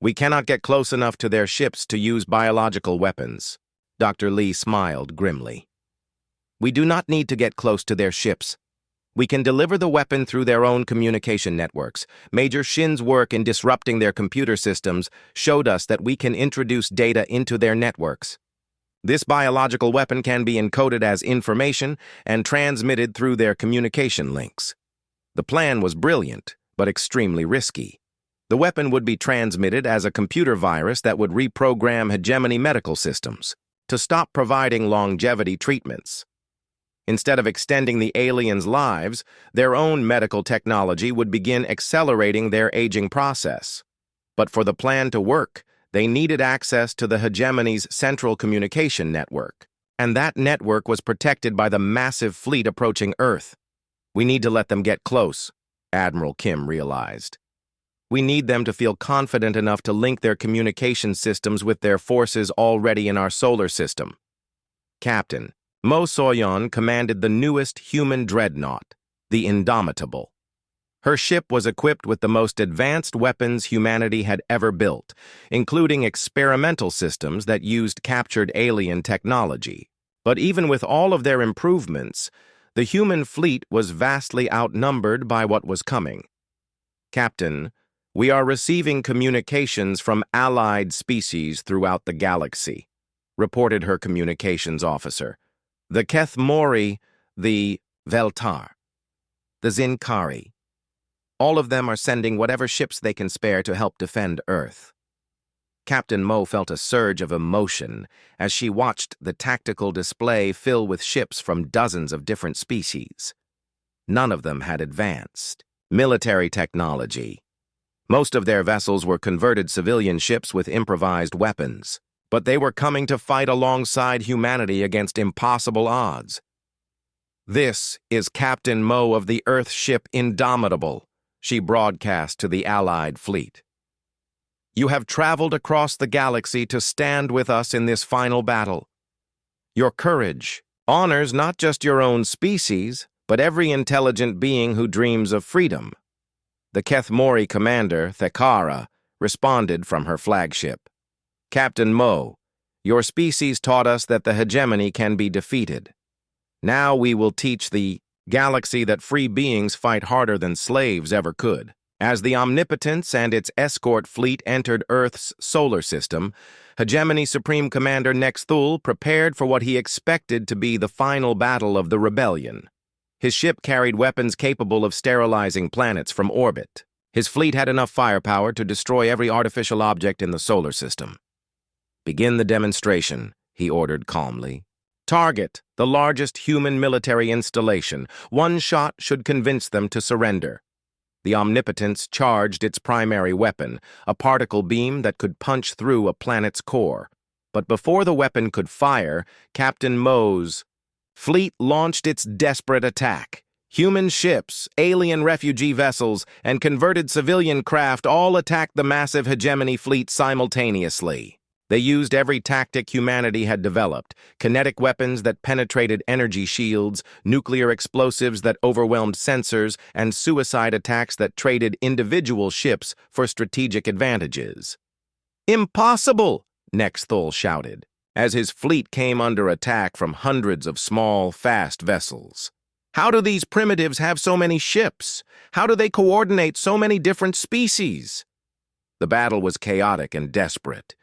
"We cannot get close enough to their ships to use biological weapons." Dr. Lee smiled grimly. "We do not need to get close to their ships. We can deliver the weapon through their own communication networks. Major Shin's work in disrupting their computer systems showed us that we can introduce data into their networks. This biological weapon can be encoded as information and transmitted through their communication links." The plan was brilliant, but extremely risky. The weapon would be transmitted as a computer virus that would reprogram hegemony medical systems to stop providing longevity treatments. Instead of extending the aliens' lives, their own medical technology would begin accelerating their aging process. But for the plan to work, they needed access to the hegemony's central communication network. And that network was protected by the massive fleet approaching Earth. "We need to let them get close," Admiral Kim realized. "We need them to feel confident enough to link their communication systems with their forces already in our solar system." Captain Mo Soyeon commanded the newest human dreadnought, the Indomitable. Her ship was equipped with the most advanced weapons humanity had ever built, including experimental systems that used captured alien technology. But even with all of their improvements, The human fleet was vastly outnumbered by what was coming. "Captain, we are receiving communications from allied species throughout the galaxy," reported her communications officer. "The Kethmori, the Veltar, the Zinkari. All of them are sending whatever ships they can spare to help defend Earth." Captain Mo felt a surge of emotion as she watched the tactical display fill with ships from dozens of different species. None of them had advanced military technology. Most of their vessels were converted civilian ships with improvised weapons, but they were coming to fight alongside humanity against impossible odds. "This is Captain Mo of the Earth ship Indomitable," she broadcast to the Allied fleet. "You have traveled across the galaxy to stand with us in this final battle. Your courage honors not just your own species, but every intelligent being who dreams of freedom." The Kethmori commander, Thekara, responded from her flagship. "Captain Mo, your species taught us that the hegemony can be defeated. Now we will teach the galaxy that free beings fight harder than slaves ever could." As the Omnipotence and its escort fleet entered Earth's solar system, Hegemony Supreme Commander Nexthul prepared for what he expected to be the final battle of the rebellion. His ship carried weapons capable of sterilizing planets from orbit. His fleet had enough firepower to destroy every artificial object in the solar system. "Begin the demonstration," he ordered calmly. "Target the largest human military installation. One shot should convince them to surrender." The Omnipotence charged its primary weapon, a particle beam that could punch through a planet's core. But before the weapon could fire, Captain Mo's fleet launched its desperate attack. Human ships, alien refugee vessels, and converted civilian craft all attacked the massive Hegemony fleet simultaneously. They used every tactic humanity had developed: kinetic weapons that penetrated energy shields, nuclear explosives that overwhelmed sensors, and suicide attacks that traded individual ships for strategic advantages. "Impossible!" Nexthul shouted, as his fleet came under attack from hundreds of small, fast vessels. "How do these primitives have so many ships? How do they coordinate so many different species?" The battle was chaotic and desperate.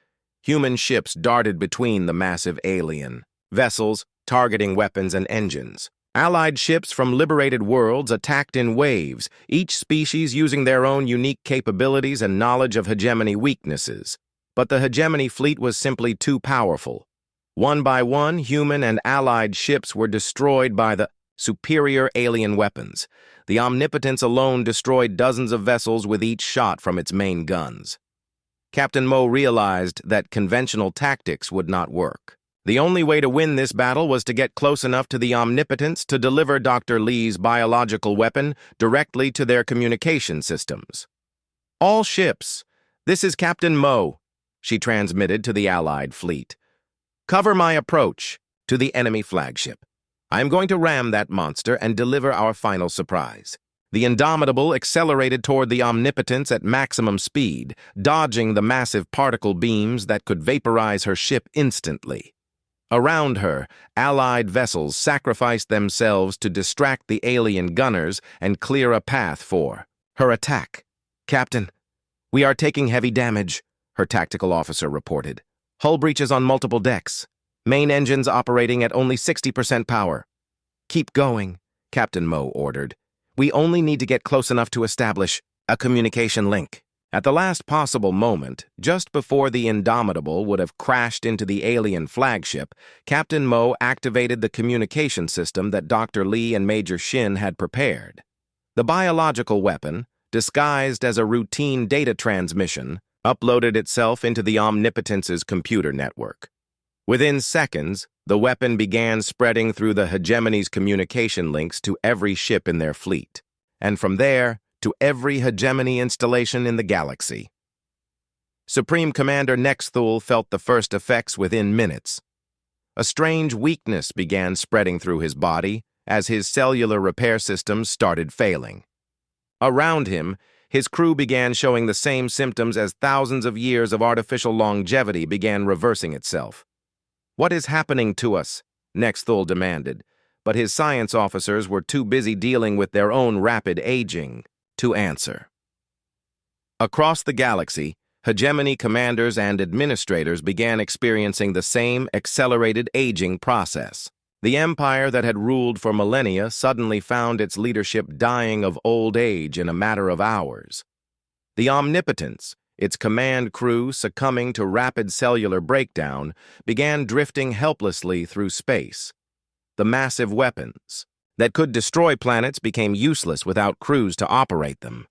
Human ships darted between the massive alien vessels, targeting weapons and engines. Allied ships from liberated worlds attacked in waves, each species using their own unique capabilities and knowledge of hegemony weaknesses. But the hegemony fleet was simply too powerful. One by one, human and allied ships were destroyed by the superior alien weapons. The Omnipotence alone destroyed dozens of vessels with each shot from its main guns. Captain Mo realized that conventional tactics would not work. The only way to win this battle was to get close enough to the Omnipotence to deliver Dr. Lee's biological weapon directly to their communication systems. "All ships, this is Captain Mo," she transmitted to the Allied fleet. "Cover my approach to the enemy flagship. I am going to ram that monster and deliver our final surprise." The Indomitable accelerated toward the Omnipotence at maximum speed, dodging the massive particle beams that could vaporize her ship instantly. Around her, Allied vessels sacrificed themselves to distract the alien gunners and clear a path for her attack. "Captain, we are taking heavy damage," her tactical officer reported. "Hull breaches on multiple decks. Main engines operating at only 60% power." "Keep going," Captain Mo ordered. "We only need to get close enough to establish a communication link." At the last possible moment, just before the Indomitable would have crashed into the alien flagship, Captain Mo activated the communication system that Dr. Lee and Major Shin had prepared. The biological weapon, disguised as a routine data transmission, uploaded itself into the Omnipotence's computer network. Within seconds, the weapon began spreading through the Hegemony's communication links to every ship in their fleet, and from there, to every Hegemony installation in the galaxy. Supreme Commander Nexthul felt the first effects within minutes. A strange weakness began spreading through his body as his cellular repair systems started failing. Around him, his crew began showing the same symptoms as thousands of years of artificial longevity began reversing itself. "What is happening to us?" Nexthul demanded. but his science officers were too busy dealing with their own rapid aging to answer. Across the galaxy, hegemony commanders and administrators began experiencing the same accelerated aging process. The empire that had ruled for millennia suddenly found its leadership dying of old age in a matter of hours. The omnipotence, its command crew succumbing to rapid cellular breakdown, began drifting helplessly through space. The massive weapons that could destroy planets became useless without crews to operate them.